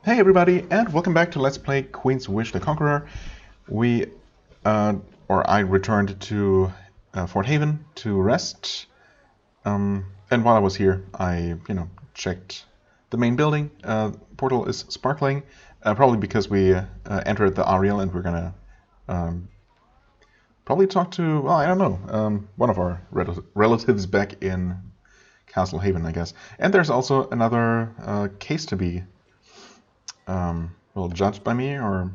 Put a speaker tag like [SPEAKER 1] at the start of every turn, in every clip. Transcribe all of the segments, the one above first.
[SPEAKER 1] Hey everybody, and welcome back to Let's Play Queen's Wish the Conqueror. I returned to Fort Haven to rest. And while I was here, I, checked the main building. Portal is sparkling, probably because we entered the Ariel, and we're gonna probably talk to, well, I don't know, one of our relatives back in Castle Haven, I guess. And there's also another case to be judged by me, or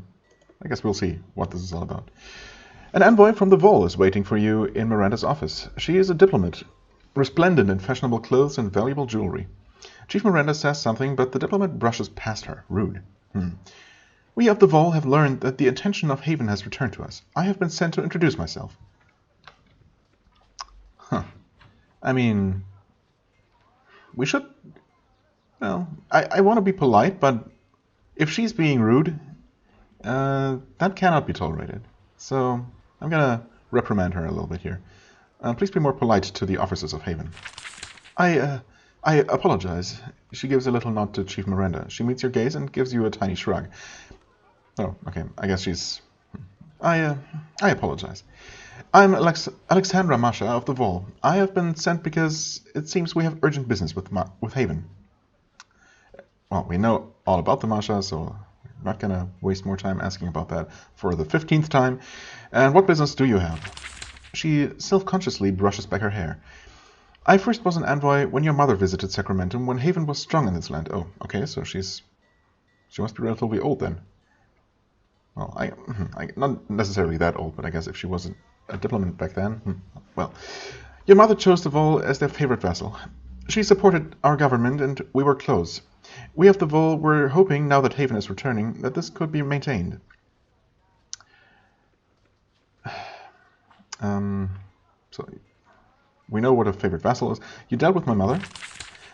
[SPEAKER 1] I guess we'll see what this is all about. An envoy from the Vol is waiting for you in Miranda's office. She is a diplomat, resplendent in fashionable clothes and valuable jewelry. Chief Miranda says something, but the diplomat brushes past her. Rude. We of the Vol have learned that the attention of Haven has returned to us. I have been sent to introduce myself. I mean, we should... Well, I want to be polite, but if she's being rude, that cannot be tolerated. So I'm going to reprimand her a little bit here. Please be more polite to the officers of Haven. I apologize. She gives a little nod to Chief Miranda. She meets your gaze and gives you a tiny shrug. Oh, okay. I guess she's... I apologize. I'm Alexandra Masha of the Vol. I have been sent because it seems we have urgent business with Haven. Well, we know all about the Masha, so we're not going to waste more time asking about that for the 15th time. And what business do you have? She self-consciously brushes back her hair. I first was an envoy when your mother visited Sacramento when Haven was strong in this land. Oh, okay, so she must be relatively old then. Well, I not necessarily that old, but I guess if she wasn't a diplomat back then, well. Your mother chose the Vol as their favorite vassal. She supported our government, and we were close. We of the Vol were hoping, now that Haven is returning, that this could be maintained. So, we know what a favorite vassal is. You dealt with my mother?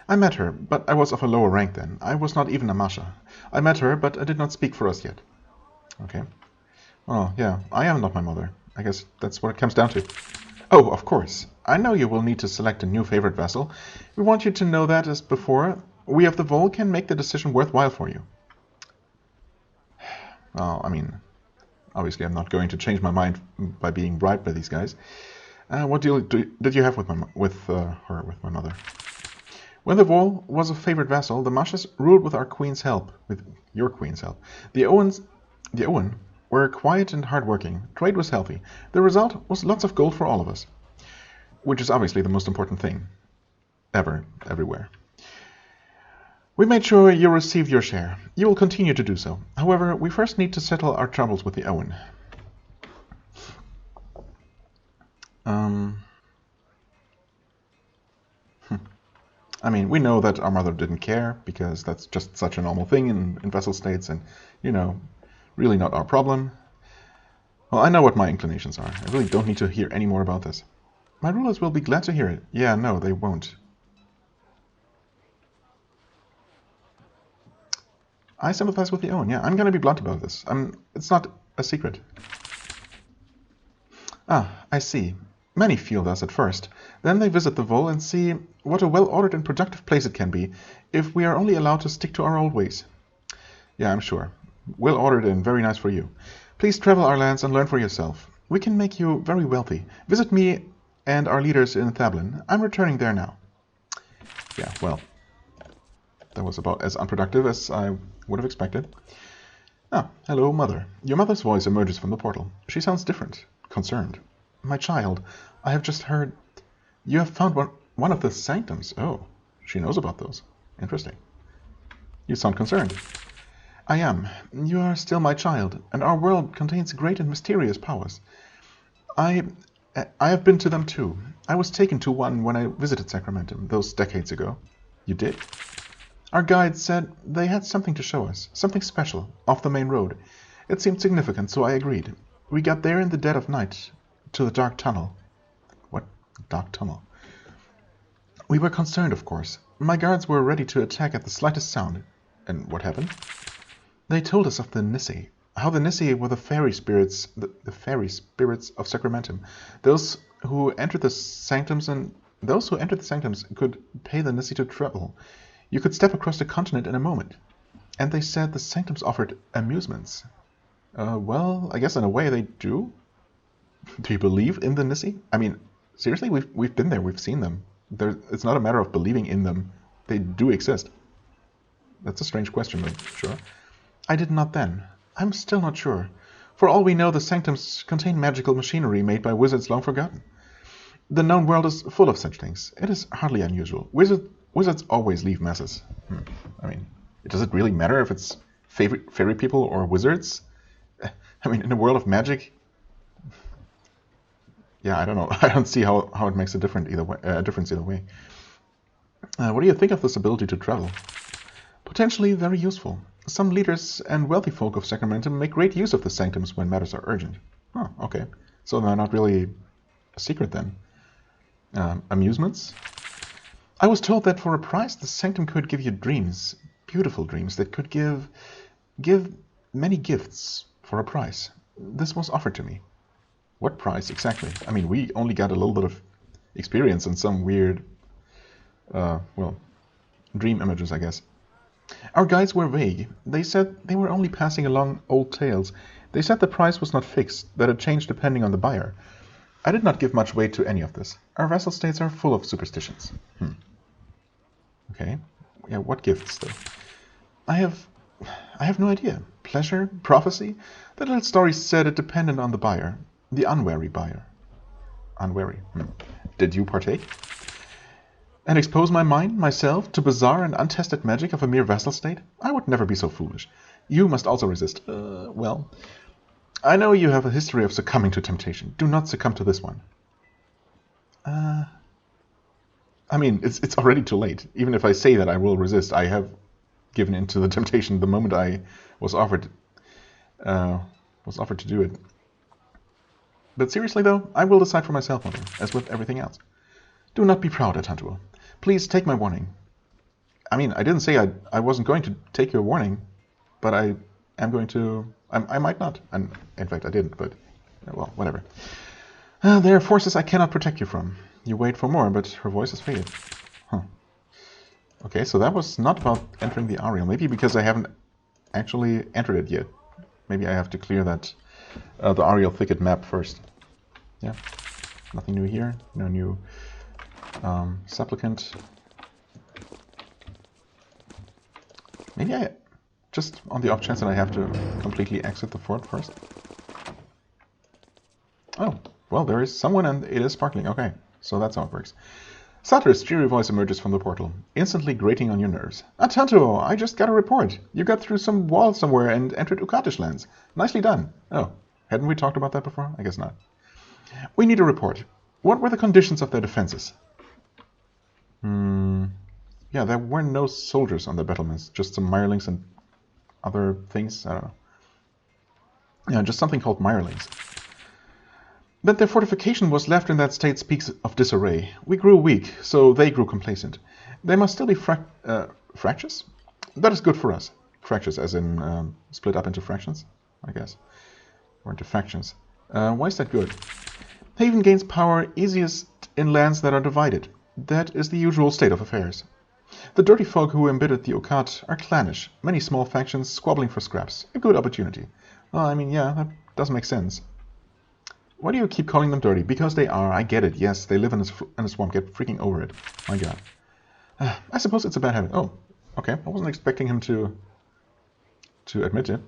[SPEAKER 1] I met her, but I was of a lower rank then. I was not even a Masha. I met her, but I did not speak for us yet. Okay. Oh, yeah, I am not my mother. I guess that's what it comes down to. Oh, of course. I know you will need to select a new favorite vassal. We want you to know that, as before, we of the Vol can make the decision worthwhile for you. Well, I mean, obviously I'm not going to change my mind by being bribed by these guys. What deal did you have with my mother? When the Vol was a favorite vassal, the Mashas ruled with our queen's help, with your queen's help. The Owen were quiet and hardworking. Trade was healthy. The result was lots of gold for all of us, which is obviously the most important thing ever, everywhere. We made sure you received your share. You will continue to do so. However, we first need to settle our troubles with the Owen. I mean, we know that our mother didn't care, because that's just such a normal thing in vassal states, and, really not our problem. Well, I know what my inclinations are. I really don't need to hear any more about this. My rulers will be glad to hear it. Yeah, no, they won't. I sympathize with the Owen. Yeah, I'm going to be blunt about this. It's not a secret. Ah, I see. Many feel thus at first. Then they visit the Vol and see what a well-ordered and productive place it can be if we are only allowed to stick to our old ways. Yeah, I'm sure. Well-ordered and very nice for you. Please travel our lands and learn for yourself. We can make you very wealthy. Visit me and our leaders in Thablin. I'm returning there now. Yeah, well, that was about as unproductive as I would have expected. Ah, hello, Mother. Your mother's voice emerges from the portal. She sounds different, concerned. My child, I have just heard... You have found one of the sanctums. Oh, she knows about those. Interesting. You sound concerned. I am. You are still my child, and our world contains great and mysterious powers. I have been to them too. I was taken to one when I visited Sacramento those decades ago. You did? Our guide said they had something to show us, something special, off the main road. It seemed significant, so I agreed. We got there in the dead of night, to the dark tunnel. What? Dark tunnel? We were concerned, of course. My guards were ready to attack at the slightest sound. And what happened? They told us of the Nissi, how the Nissi were the fairy spirits, the fairy spirits of Sacramento. Those who entered the sanctums could pay the Nissi to travel. You could step across the continent in a moment. And they said the sanctums offered amusements. Well, I guess in a way they do. Do you believe in the Nissi? I mean, seriously, we've been there, we've seen them. It's not a matter of believing in them. They do exist. That's a strange question, but sure. I did not then. I'm still not sure. For all we know, the sanctums contain magical machinery made by wizards long forgotten. The known world is full of such things. It is hardly unusual. Wizards always leave messes. I mean, does it really matter if it's fairy people or wizards? I mean, in a world of magic, yeah, I don't know. I don't see how it makes a difference either way. What do you think of this ability to travel? Potentially very useful. Some leaders and wealthy folk of Sacramento make great use of the sanctums when matters are urgent. Oh, okay. So they're not really a secret then. Amusements? I was told that for a price, the sanctum could give you dreams, beautiful dreams that could give many gifts for a price. This was offered to me. What price exactly? I mean, we only got a little bit of experience and some weird, dream images, I guess. Our guides were vague. They said they were only passing along old tales. They said the price was not fixed, that it changed depending on the buyer. I did not give much weight to any of this. Our vassal states are full of superstitions. Okay. Yeah, what gifts, though? I have no idea. Pleasure? Prophecy? The little story said it depended on the buyer. The unwary buyer. Unwary. Did you partake? And expose my mind, myself, to bizarre and untested magic of a mere vassal state? I would never be so foolish. You must also resist. Well, I know you have a history of succumbing to temptation. Do not succumb to this one. I mean, it's already too late. Even if I say that I will resist, I have given in to the temptation the moment I was offered to do it. But seriously, though, I will decide for myself, Mother, as with everything else. Do not be proud, Atantuo. Please take my warning. I mean, I didn't say I wasn't going to take your warning, but I am going to... I might not. And in fact, I didn't, but... well, whatever. There are forces I cannot protect you from. You wait for more, but her voice has faded. Okay, so that was not about entering the Ariel. Maybe because I haven't actually entered it yet. Maybe I have to clear that the Ariel Thicket map first. Yeah, nothing new here. No new supplicant. Maybe I just on the off chance that I have to completely exit the fort first. Oh, well, there is someone and it is sparkling. Okay, so that's how it works. Satyr's cheery voice emerges from the portal, instantly grating on your nerves. Atantuo, I just got a report. You got through some wall somewhere and entered Ukatish lands. Nicely done. Oh, hadn't we talked about that before? I guess not. We need a report. What were the conditions of their defenses? Yeah, there were no soldiers on the battlements, just some mirelings and other things. I don't know. Yeah, just something called mirelings. But their fortification was left in that state speaks of disarray. We grew weak, so they grew complacent. They must still be fractious? That is good for us. Fractious as in split up into fractions, I guess. Or into factions. Why is that good? Haven gains power easiest in lands that are divided. That is the usual state of affairs. The dirty folk who embittered the Okat are clannish, many small factions squabbling for scraps. A good opportunity. Well, I mean, yeah, that does make sense. Why do you keep calling them dirty? Because they are, I get it, yes, they live in a swamp, get freaking over it. My god. I suppose it's a bad habit. Oh, okay, I wasn't expecting him to admit it.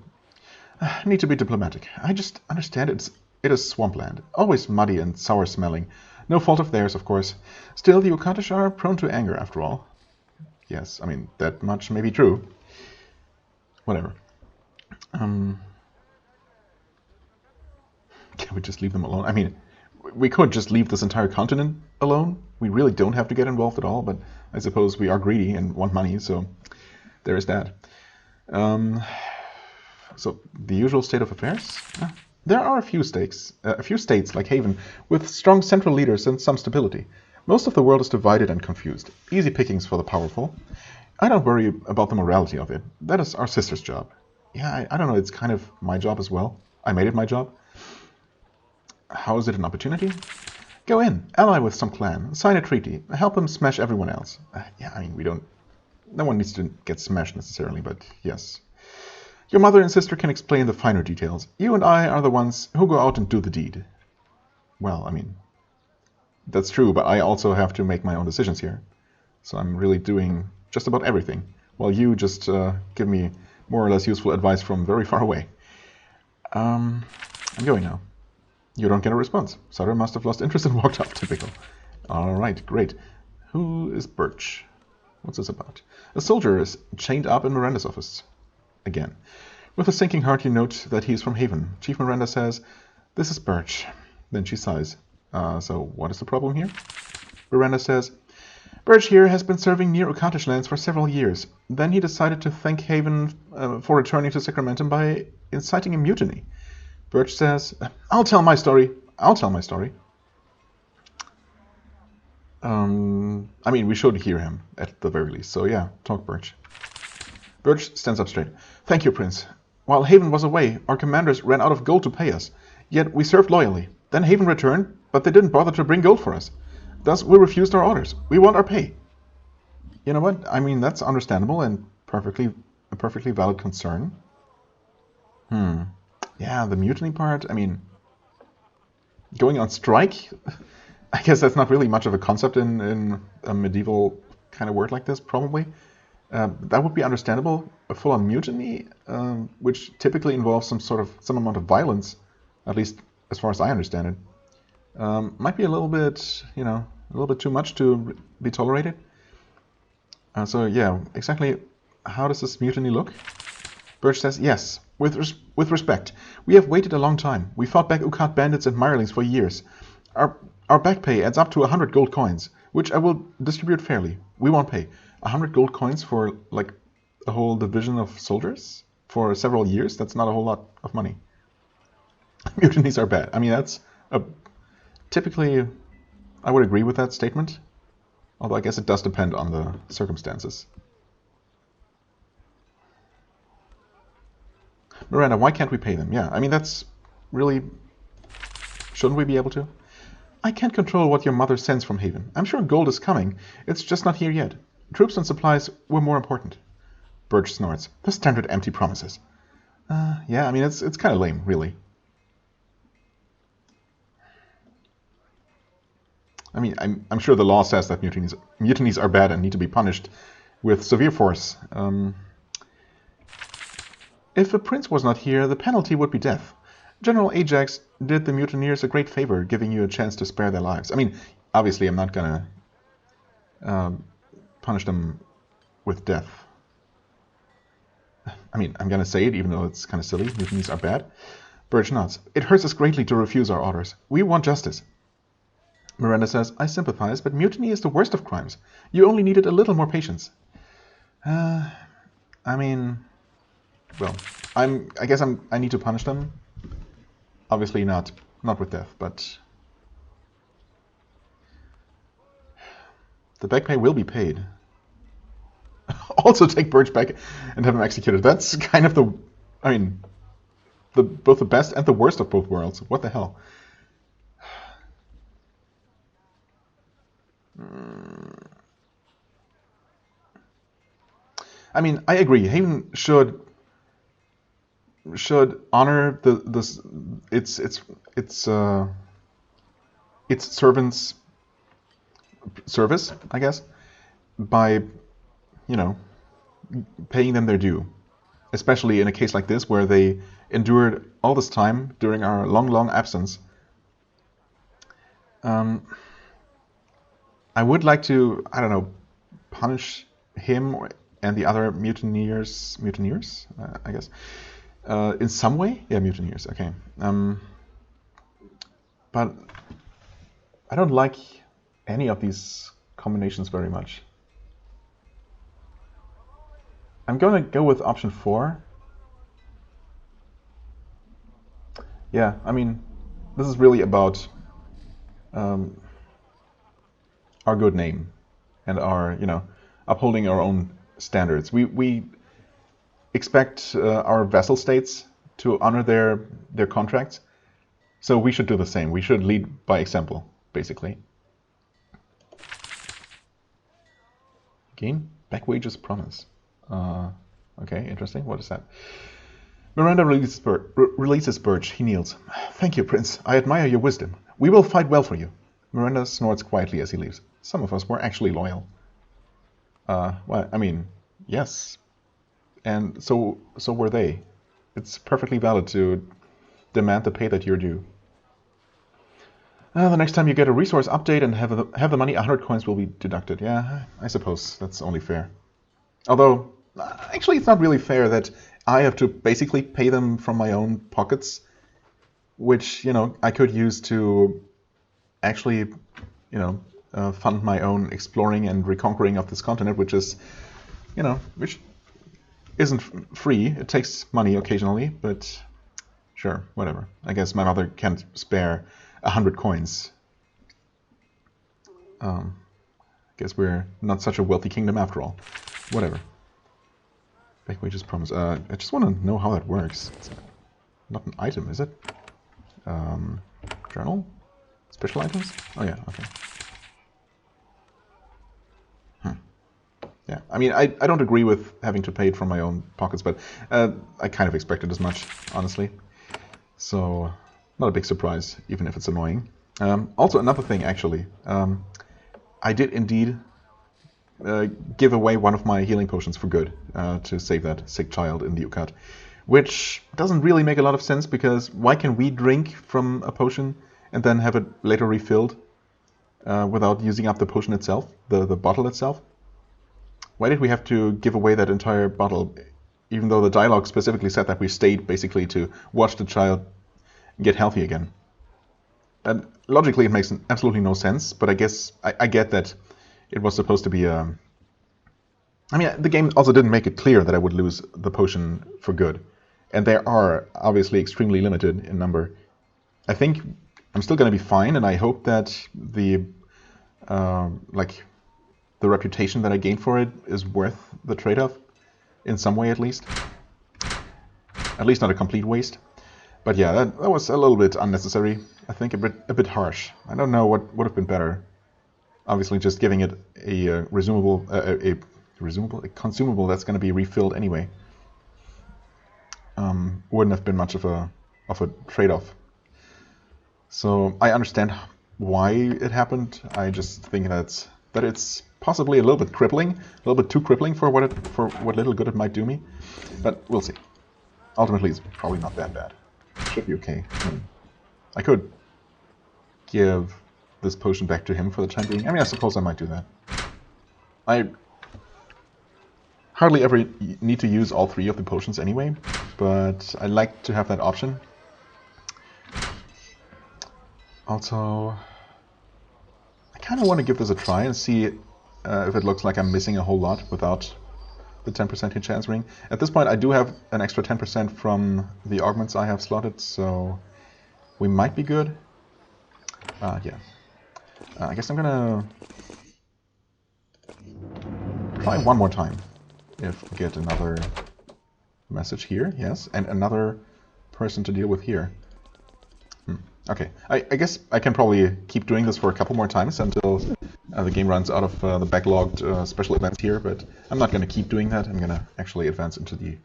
[SPEAKER 1] Need to be diplomatic. I just understand it is swampland, always muddy and sour smelling. No fault of theirs, of course. Still, the Ukatish are prone to anger, after all. Yes, I mean, that much may be true. Whatever. Can we just leave them alone? I mean, we could just leave this entire continent alone. We really don't have to get involved at all, but I suppose we are greedy and want money, so there is that. So, the usual state of affairs? There are a few states like Haven with strong central leaders and some stability. Most of the world is divided and confused. Easy pickings for the powerful. I don't worry about the morality of it. That is our sister's job. Yeah, I don't know, it's kind of my job as well. I made it my job. How is it an opportunity? Go in, ally with some clan, sign a treaty, help them smash everyone else. Yeah, I mean, we don't No one needs to get smashed necessarily, but yes. Your mother and sister can explain the finer details. You and I are the ones who go out and do the deed. Well, I mean, that's true, but I also have to make my own decisions here. So I'm really doing just about everything, while you just give me more or less useful advice from very far away. I'm going now. You don't get a response. Sutter must have lost interest and walked off. Typical. Alright, great. Who is Birch? What's this about? A soldier is chained up in Miranda's office. Again. With a sinking heart, you note that he is from Haven. Chief Miranda says, "This is Birch." Then she sighs. So what is the problem here? Miranda says, "Birch here has been serving near Ukantish lands for several years. Then he decided to thank Haven for returning to Sacramentum by inciting a mutiny." Birch says, "I'll tell my story. I'll tell my story." I mean, we should hear him, at the very least. So yeah, talk, Birch. Birch stands up straight. "Thank you, Prince. While Haven was away, our commanders ran out of gold to pay us. Yet we served loyally. Then Haven returned, but they didn't bother to bring gold for us. Thus, we refused our orders. We want our pay." You know what? I mean, that's understandable and a perfectly valid concern. Yeah, the mutiny part, I mean, going on strike? I guess that's not really much of a concept in a medieval kind of word like this, probably. That would be understandable. A full-on mutiny, which typically involves some amount of violence, at least as far as I understand it, might be a little bit, a little bit too much to be tolerated. So yeah, exactly how does this mutiny look? Birch says, "Yes, with respect. We have waited a long time. We fought back Ukat bandits and mirelings for years. Our back pay adds up to 100 gold coins, which I will distribute fairly. We won't pay 100 gold coins for, like, a whole division of soldiers for several years. That's not a whole lot of money." Mutinies are bad. I mean, that's typically, I would agree with that statement. Although I guess it does depend on the circumstances. Miranda, why can't we pay them? Yeah, I mean, that's really... Shouldn't we be able to? "I can't control what your mother sends from Haven. I'm sure gold is coming. It's just not here yet. Troops and supplies were more important." Birch snorts. "The standard empty promises." Yeah, I mean, it's kind of lame, really. I mean, I'm sure the law says that mutinies are bad and need to be punished with severe force. If the prince was not here, the penalty would be death. General Ajax did the mutineers a great favor, giving you a chance to spare their lives. I mean, obviously I'm not gonna punish them with death. I mean, I'm gonna say it, even though it's kind of silly. Mutinies are bad. Birch nods. "It hurts us greatly to refuse our orders. We want justice." Miranda says, "I sympathize, but mutiny is the worst of crimes. You only needed a little more patience." I mean, well, I guess I need to punish them. Obviously not with death, but the back pay will be paid. Also take Birch back and have him executed. That's kind of both the best and the worst of both worlds. What the hell? I mean, I agree. Haven should honor its servants' service, I guess, by paying them their due, especially in a case like this where they endured all this time during our long absence. I would like to, I don't know, punish him and the other mutineers, I guess, in some way. Yeah, mutineers. Okay. But I don't like any of these combinations very much. I'm going to go with option 4. Yeah, I mean, this is really about our good name and our, upholding our own standards. We expect our vassal states to honor their contracts, so we should do the same. We should lead by example, basically. Again, Back wages promise. Okay, interesting. What is that? Miranda releases Birch. He kneels. Thank you, Prince. I admire your wisdom. We will fight well for you. Miranda snorts quietly as he leaves. Some of us were actually loyal. Well, I mean, yes. And so were they. It's perfectly valid to demand the pay that you're due. The next time you get a resource update and have the money, 100 coins will be deducted. Yeah, I suppose that's only fair. Although, actually, it's not really fair that I have to basically pay them from my own pockets, which, I could use to actually, fund my own exploring and reconquering of this continent, which is, which isn't free. It takes money occasionally, but sure, whatever. I guess my mother can't spare 100 coins. Guess we're not such a wealthy kingdom after all. Whatever. Back wages promise. I just want to know how that works. It's not an item, is it? Journal? Special items? Oh yeah, okay. Yeah, I mean, I don't agree with having to pay it from my own pockets, but I kind of expected as much, honestly. So, not a big surprise, even if it's annoying. Also, another thing, actually. I did indeed give away one of my healing potions for good to save that sick child in the Ukat, which doesn't really make a lot of sense, because why can we drink from a potion and then have it later refilled without using up the potion itself, the bottle itself? Why did we have to give away that entire bottle, even though the dialogue specifically said that we stayed basically to watch the child get healthy again? And logically it makes absolutely no sense, but I guess I get that it was supposed to be a... I mean, the game also didn't make it clear that I would lose the potion for good. And they are obviously extremely limited in number. I think I'm still going to be fine, and I hope that the the reputation that I gained for it is worth the trade-off, in some way at least. At least not a complete waste. But yeah, that was a little bit unnecessary. I think a bit harsh. I don't know what would have been better. Obviously, just giving it a consumable that's going to be refilled anyway. Wouldn't have been much of a trade-off. So I understand why it happened. I just think that it's possibly a little bit crippling, a little bit too crippling for what little good it might do me. But we'll see. Ultimately, it's probably not that bad. Should be okay. I could give this potion back to him for the time being. I mean, I suppose I might do that. I hardly ever need to use all 3 of the potions anyway, but I like to have that option. Also, I kind of want to give this a try and see if it looks like I'm missing a whole lot without the 10% hit chance ring. At this point, I do have an extra 10% from the augments I have slotted, so we might be good. Yeah. I guess I'm gonna try one more time. If we get another message here, yes, and another person to deal with here. Okay, I guess I can probably keep doing this for a couple more times until the game runs out of the backlogged special events here, but I'm not going to keep doing that. I'm going to actually advance into the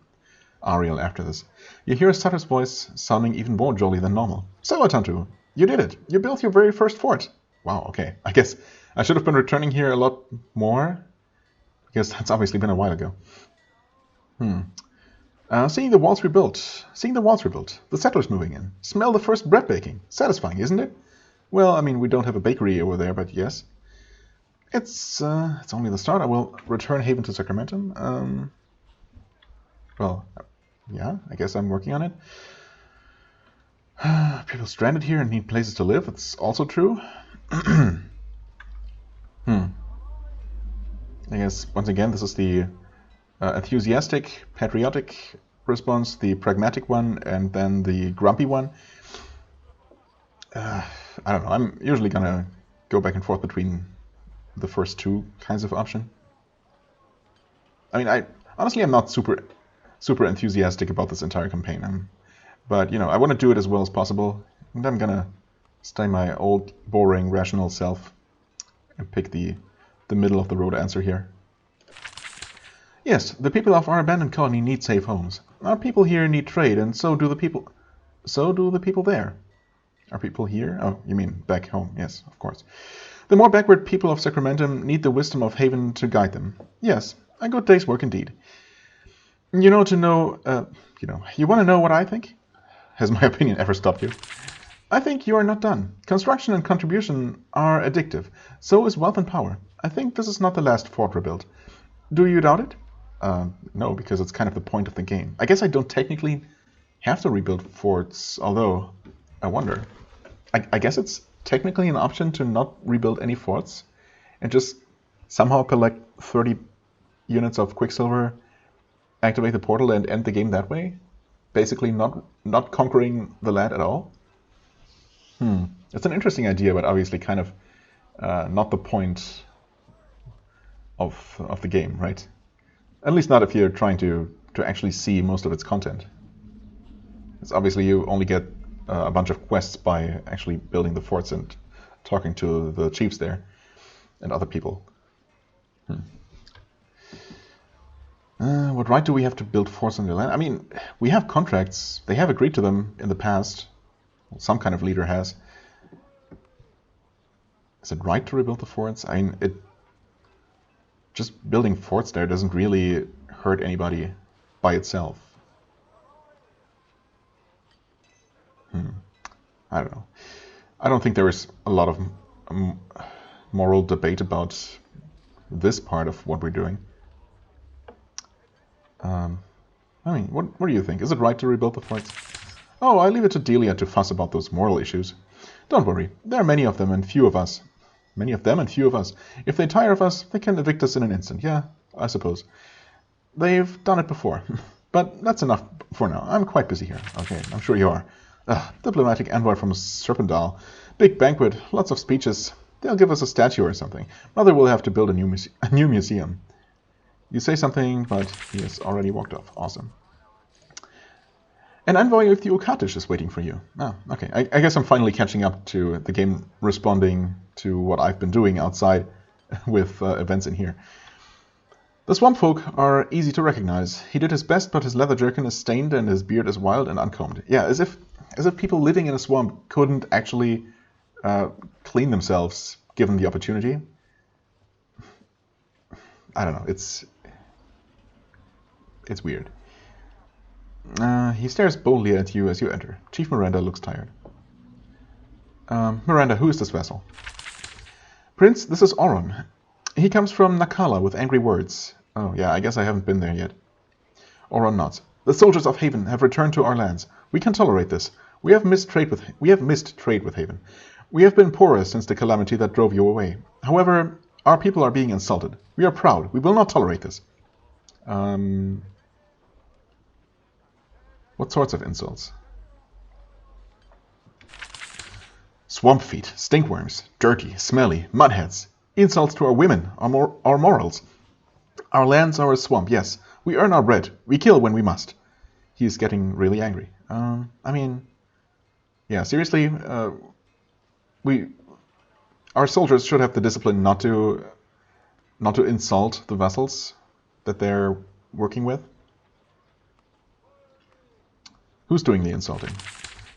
[SPEAKER 1] Ariel after this. You hear Sutter's voice sounding even more jolly than normal. So, Atantuo, you did it! You built your very first fort! Wow, okay. I guess I should have been returning here a lot more, because that's obviously been a while ago. Seeing the walls rebuilt, the settlers moving in, smell the first bread baking. Satisfying, isn't it? Well, I mean, we don't have a bakery over there, but yes. It's only the start. I will return Haven to Sacramento. Well, yeah, I guess I'm working on it. People stranded here and need places to live. It's also true. I guess, once again, this is the enthusiastic, patriotic response, the pragmatic one, and then the grumpy one. I don't know, I'm usually gonna go back and forth between the first 2 kinds of option. I mean, honestly, I'm not super enthusiastic about this entire campaign, but, I want to do it as well as possible, and I'm gonna stay my old, boring, rational self and pick the middle of the road answer here. Yes, the people of our abandoned colony need safe homes. Our people here need trade, and so do the people... So do the people there. Are people here? Oh, you mean back home. Yes, of course. The more backward people of Sacramento need the wisdom of Haven to guide them. Yes, a good day's work indeed. You want to know what I think? Has my opinion ever stopped you? I think you are not done. Construction and contribution are addictive. So is wealth and power. I think this is not the last fort rebuilt. Do you doubt it? No, because it's kind of the point of the game. I guess I don't technically have to rebuild forts, although I wonder. I guess it's technically an option to not rebuild any forts and just somehow collect 30 units of Quicksilver, activate the portal, and end the game that way. Basically not conquering the land at all. It's an interesting idea, but obviously kind of not the point of the game, right? At least not if you're trying to actually see most of its content. It's obviously you only get a bunch of quests by actually building the forts and talking to the chiefs there and other people. What right do we have to build forts on the land? I mean, we have contracts. They have agreed to them in the past. Some kind of leader has. Is it right to rebuild the forts? I mean, just building forts there doesn't really hurt anybody by itself. I don't know. I don't think there is a lot of moral debate about this part of what we're doing. I mean, what do you think? Is it right to rebuild the forts? Oh, I leave it to Delia to fuss about those moral issues. Don't worry, there are many of them and few of us. Many of them and few of us. If they tire of us, they can evict us in an instant. Yeah, I suppose. They've done it before. But that's enough for now. I'm quite busy here. Okay, I'm sure you are. Diplomatic envoy from Serpentine. Big banquet, lots of speeches. They'll give us a statue or something. Mother will have to build a new museum. You say something, but he has already walked off. Awesome. An envoy with the Ukatish is waiting for you. Oh, okay. I guess I'm finally catching up to the game responding to what I've been doing outside with events in here. The swamp folk are easy to recognize. He did his best, but his leather jerkin is stained and his beard is wild and uncombed. Yeah, as if people living in a swamp couldn't actually clean themselves given the opportunity. I don't know. It's weird. He stares boldly at you as you enter. Chief Miranda looks tired. Miranda, who is this vessel? Prince, this is Oron. He comes from Nakala with angry words. Oh, yeah, I guess I haven't been there yet. Oron nods. The soldiers of Haven have returned to our lands. We can tolerate this. We have missed trade with Haven. We have been poorer since the calamity that drove you away. However, our people are being insulted. We are proud. We will not tolerate this. What sorts of insults? Swamp feet, stinkworms, dirty, smelly, mudheads. Insults to our women, our morals. Our lands are a swamp, yes. We earn our bread. We kill when we must. He is getting really angry. I mean, yeah, seriously, our soldiers should have the discipline not to insult the vessels that they're working with. Who's doing the insulting?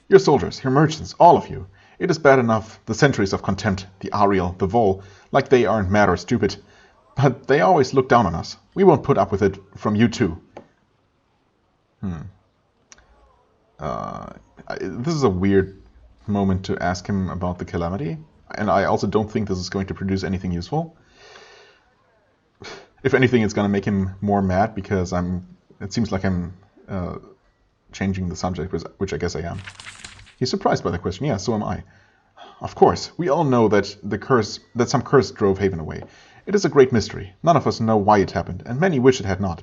[SPEAKER 1] Your soldiers, your merchants, all of you. It is bad enough, the centuries of contempt, the Ariel, the Vol, like they aren't mad or stupid. But they always look down on us. We won't put up with it from you too. This is a weird moment to ask him about the calamity. And I also don't think this is going to produce anything useful. If anything, it's going to make him more mad because it seems like I'm changing the subject, which I guess I am. He's surprised by the question. Yeah, so am I. Of course, we all know that some curse drove Haven away. It is a great mystery. None of us know why it happened, and many wish it had not.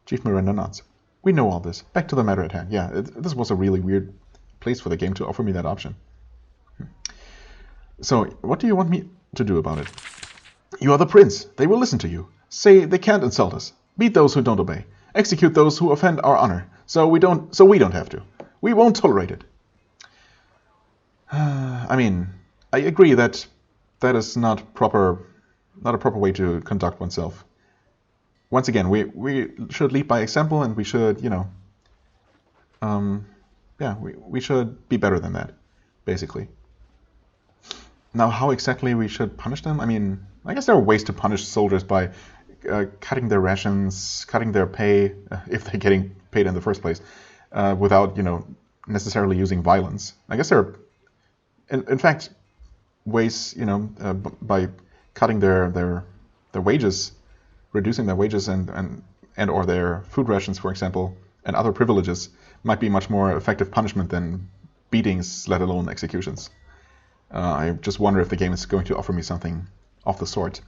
[SPEAKER 1] Chief Miranda nods. We know all this. Back to the matter at hand. Yeah, this was a really weird place for the game to offer me that option. So, what do you want me to do about it? You are the prince. They will listen to you. Say they can't insult us. Beat those who don't obey. Execute those who offend our honor. So we don't have to. We won't tolerate it. I mean, I agree that is not a proper way to conduct oneself. once again, we should lead by example, and we should, you know, yeah, we should be better than that, basically. Now, how exactly we should punish them? I mean, I guess there are ways to punish soldiers by cutting their rations, cutting their pay, if they're getting paid in the first place, without, you know, necessarily using violence. I guess there are, in fact, ways, you know, by cutting their wages, reducing their wages and or their food rations, for example, and other privileges might be much more effective punishment than beatings, let alone executions. I just wonder if the game is going to offer me something of the sort.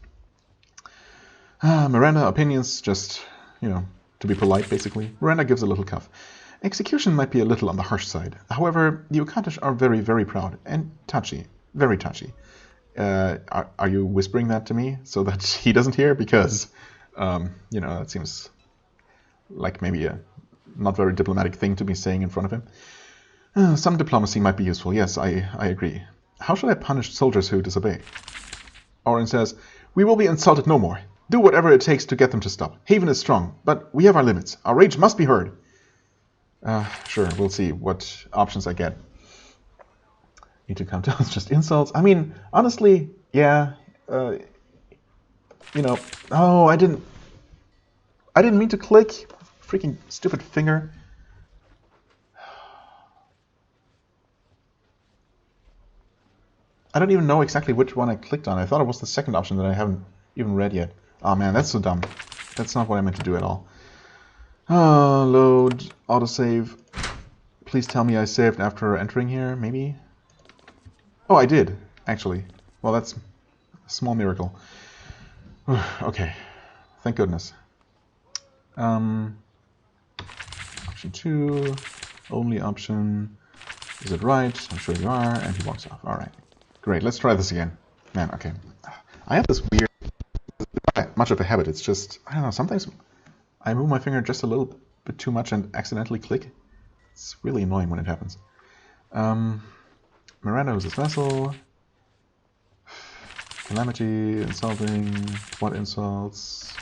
[SPEAKER 1] Miranda opinions, just, you know, to be polite, basically. Miranda gives a little cough. Execution might be a little on the harsh side. However, the Accompany are very, very proud and touchy, very touchy. Are you whispering that to me so that he doesn't hear? Because, you know, that seems like maybe a not very diplomatic thing to be saying in front of him. Some diplomacy might be useful. Yes, I agree. How should I punish soldiers who disobey? Oren says, we will be insulted no more. Do whatever it takes to get them to stop. Haven is strong, but we have our limits. Our rage must be heard. Sure, we'll see what options I get. Need to calm down. It's just insults. I mean, honestly, yeah. You know. Oh, I didn't mean to click. Freaking stupid finger. I don't even know exactly which one I clicked on. I thought it was the second option that I haven't even read yet. Oh man, that's so dumb. That's not what I meant to do at all. Load, autosave. Please tell me I saved after entering here, maybe? Oh, I did, actually. Well, that's a small miracle. Okay, thank goodness. Option 2, only option. Is it right? I'm sure you are. And he walks off. All right. Great, let's try this again. Man, okay. I have this weird, not much of a habit. It's just, I don't know, sometimes I move my finger just a little bit too much and accidentally click. It's really annoying when it happens. Miranda is his vessel. Calamity, insulting, what insults?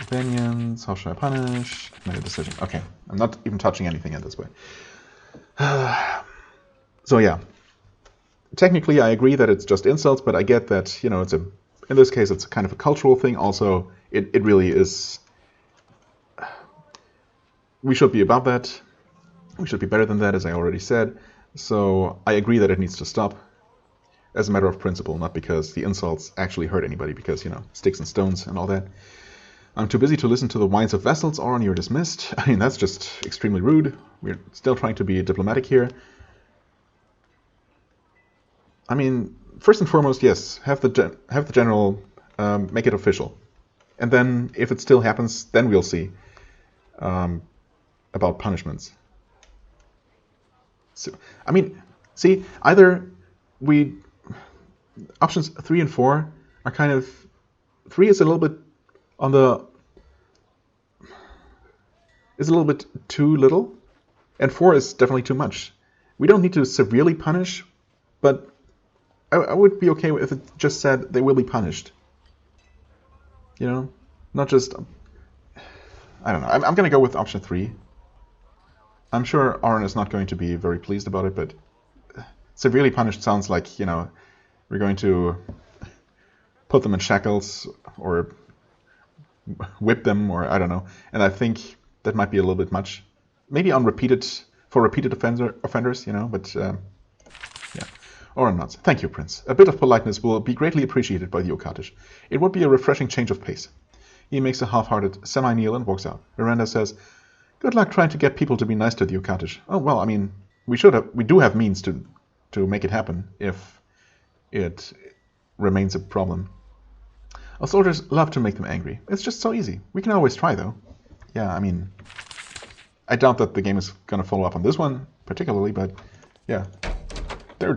[SPEAKER 1] Opinions, how should I punish? Made a decision. Okay, I'm not even touching anything in this way. So yeah. Technically, I agree that it's just insults, but I get that, you know, it's in this case, it's kind of a cultural thing. Also, it really is. We should be above that. We should be better than that, as I already said. So I agree that it needs to stop as a matter of principle, not because the insults actually hurt anybody, because, you know, sticks and stones and all that. I'm too busy to listen to the whines of vessels, Oren, you're dismissed. I mean, that's just extremely rude. We're still trying to be diplomatic here. I mean, first and foremost, yes, have the general make it official, and then if it still happens, then we'll see about punishments. So, I mean, see, either options 3 and 4 are kind of 3 is a little bit on the is a little bit too little, and 4 is definitely too much. We don't need to severely punish, but I would be okay if it just said they will be punished. You know? Not just... I don't know. I'm going to go with option 3. I'm sure Oren is not going to be very pleased about it, but severely punished sounds like, you know, we're going to put them in shackles or whip them, or I don't know. And I think that might be a little bit much. Maybe on repeated offenders, you know, but... yeah. Oren nods. Thank you, Prince. A bit of politeness will be greatly appreciated by the Accompany. It would be a refreshing change of pace. He makes a half-hearted semi-kneel and walks out. Miranda says, good luck trying to get people to be nice to the Accompany. Oh, well, I mean, we do have means to make it happen if it remains a problem. Our soldiers love to make them angry. It's just so easy. We can always try, though. Yeah, I mean, I doubt that the game is going to follow up on this one particularly, but yeah. There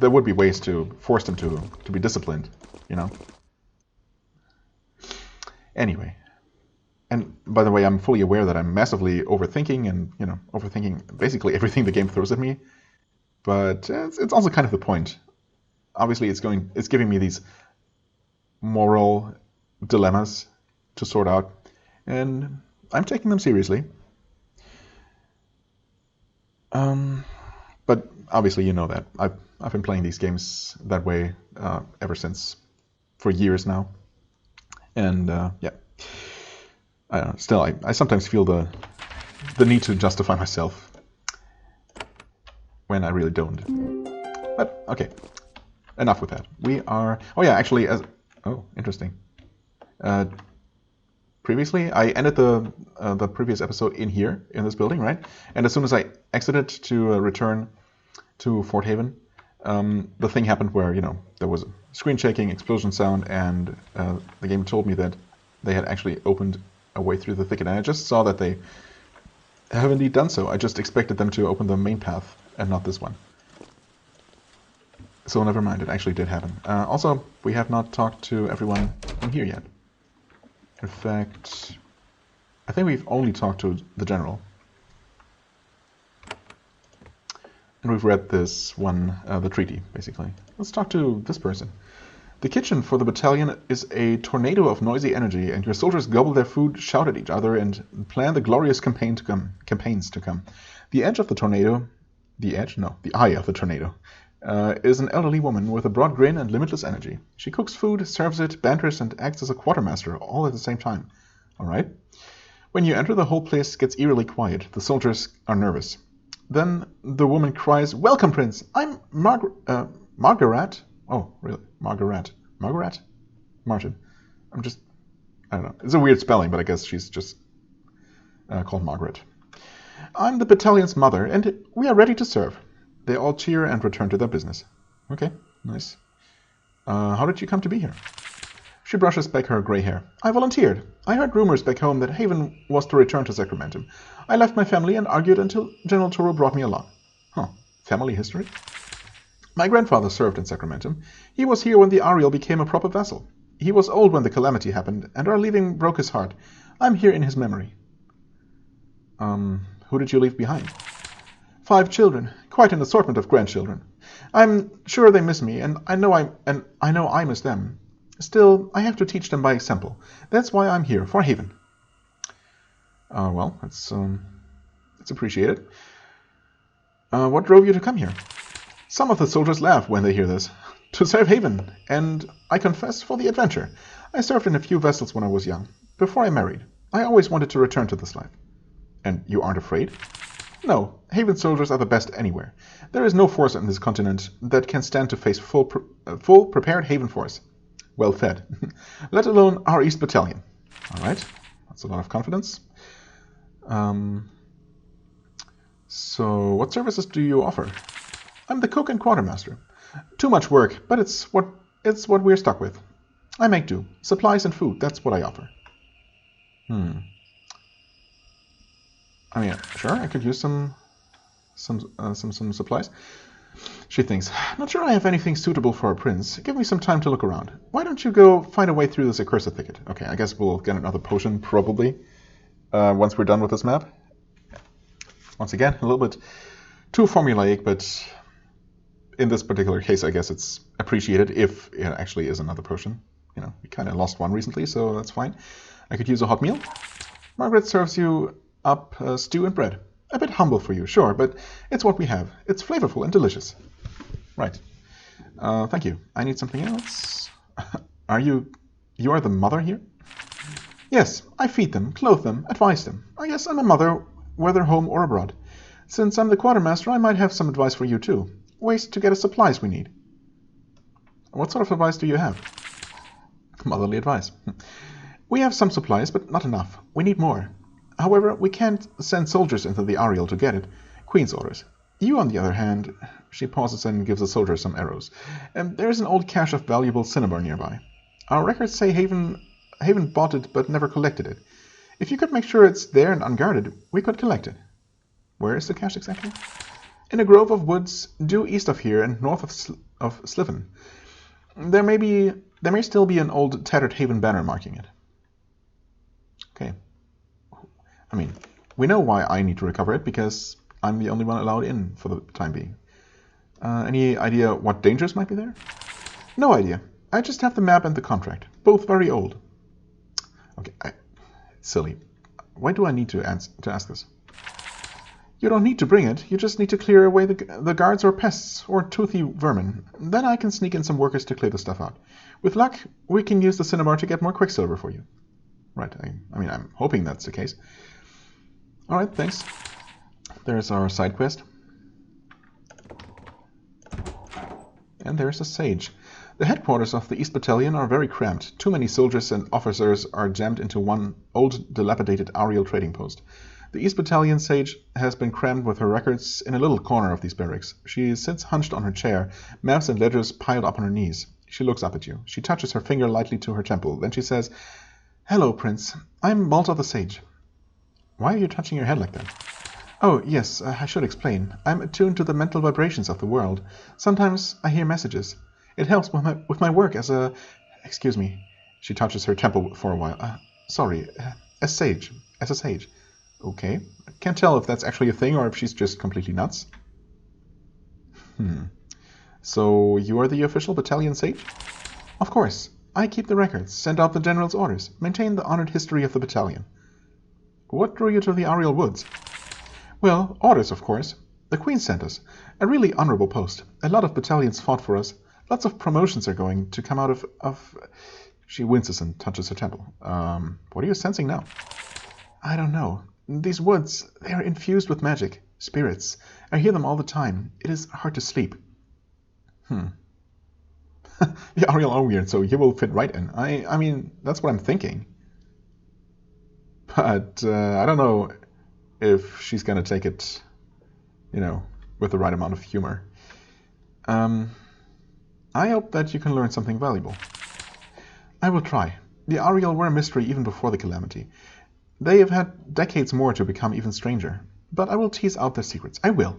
[SPEAKER 1] would be ways to force them to be disciplined, you know. Anyway, and by the way, I'm fully aware that I'm massively overthinking and, you know, overthinking basically everything the game throws at me. But it's also kind of the point. Obviously, it's giving me these moral dilemmas to sort out, and I'm taking them seriously. But obviously you know that. I've been playing these games that way ever since, for years now. And yeah, I don't know. Still, I sometimes feel the need to justify myself when I really don't. But okay, enough with that. We are. Oh yeah, actually, interesting. Previously, I ended the previous episode in here, in this building, right? And as soon as I exited to return to Fort Haven, the thing happened where, there was a screen shaking, explosion sound, and the game told me that they had actually opened a way through the thicket. And I just saw that they have indeed done so. I just expected them to open the main path and not this one. So never mind, it actually did happen. Also, we have not talked to everyone in here yet. In fact, I think we've only talked to the general. And we've read this one, the treaty, basically. Let's talk to this person. The kitchen for the battalion is a tornado of noisy energy, and your soldiers gobble their food, shout at each other, and plan the glorious campaigns to come. The edge of the tornado, the eye of the tornado, is an elderly woman with a broad grin and limitless energy. She cooks food, serves it, banters, and acts as a quartermaster, all at the same time. All right. When you enter, the whole place gets eerily quiet. The soldiers are nervous. Then the woman cries, "Welcome, Prince! I'm Margaret." Oh, really? Margaret? Martin. I don't know. It's a weird spelling, but I guess she's just called Margaret. "I'm the battalion's mother, and we are ready to serve." They all cheer and return to their business. Okay, nice. How did you come to be here? She brushes back her gray hair. "I volunteered. I heard rumors back home that Haven was to return to Sacramento. I left my family and argued until General Toro brought me along." Huh, family history? "My grandfather served in Sacramento. He was here when the Ariel became a proper vessel. He was old when the calamity happened, and our leaving broke his heart. I'm here in his memory." Who did you leave behind? 5 children, quite an assortment of grandchildren. I'm sure they miss me, and I know I miss them. Still, I have to teach them by example. That's why I'm here, for Haven. Well, it's appreciated. What drove you to come here? Some of the soldiers laugh when they hear this. To serve Haven, and I confess, for the adventure. I served in a few vessels when I was young, before I married. I always wanted to return to this life. And you aren't afraid? No, Haven soldiers are the best anywhere. There is no force on this continent that can stand to face full prepared Haven force. Well fed. Let alone our East Battalion. All right, that's a lot of confidence. So, what services do you offer? I'm the cook and quartermaster. Too much work, but it's what we're stuck with. I make do. Supplies and food, that's what I offer. I mean, sure, I could use some supplies. She thinks, "Not sure I have anything suitable for a prince. Give me some time to look around. Why don't you go find a way through this accursed thicket?" Okay, I guess we'll get another potion, probably, once we're done with this map. Once again, a little bit too formulaic, but in this particular case, I guess it's appreciated if it actually is another potion. We kind of lost one recently, so that's fine. I could use a hot meal. Margaret serves you up stew and bread. A bit humble for you, sure, but it's what we have. It's flavorful and delicious. Right. Thank you. I need something else. You are the mother here? Yes, I feed them, clothe them, advise them. I guess I'm a mother, whether home or abroad. Since I'm the quartermaster, I might have some advice for you too. Ways to get us supplies we need. What sort of advice do you have? Motherly advice. We have some supplies, but not enough. We need more. However, we can't send soldiers into the Ariel to get it. Queen's orders. You, on the other hand, she pauses and gives the soldier some arrows. There is an old cache of valuable cinnabar nearby. Our records say Haven bought it but never collected it. If you could make sure it's there and unguarded, we could collect it. Where is the cache exactly? In a grove of woods due east of here and north of Sliven. There may still be an old tattered Haven banner marking it. Okay. I mean, we know why I need to recover it, because I'm the only one allowed in for the time being. Any idea what dangers might be there? No idea. I just have the map and the contract, both very old. Okay, silly. Why do I need to ask this? You don't need to bring it. You just need to clear away the guards or pests or toothy vermin. Then I can sneak in some workers to clear the stuff out. With luck, we can use the cinnabar to get more quicksilver for you. Right, I mean, I'm hoping that's the case. Alright, thanks. There's our side quest. And there's a sage. The headquarters of the East Battalion are very cramped. Too many soldiers and officers are jammed into one old, dilapidated Ariel trading post. The East Battalion sage has been crammed with her records in a little corner of these barracks. She sits hunched on her chair, maps and ledgers piled up on her knees. She looks up at you. She touches her finger lightly to her temple. Then she says, "Hello, Prince. I'm Malta the Sage." Why are you touching your head like that? Oh, yes, I should explain. I'm attuned to the mental vibrations of the world. Sometimes I hear messages. It helps with my work as a... Excuse me. She touches her temple for a while. Sorry, as a sage. Okay. I can't tell if that's actually a thing or if she's just completely nuts. So, you are the official battalion sage? Of course. I keep the records, send out the general's orders, maintain the honored history of the battalion. What drew you to the Ariel Woods? Well, orders, of course. The Queen sent us. A really honorable post. A lot of battalions fought for us. Lots of promotions are going to come out of... She winces and touches her temple. What are you sensing now? I don't know. These woods, they are infused with magic, spirits. I hear them all the time. It is hard to sleep. The Ariel are weird, so you will fit right in. I mean, that's what I'm thinking. But I don't know if she's going to take it, with the right amount of humor. I hope that you can learn something valuable. I will try. The Ariel were a mystery even before the calamity. They have had decades more to become even stranger. But I will tease out their secrets. I will.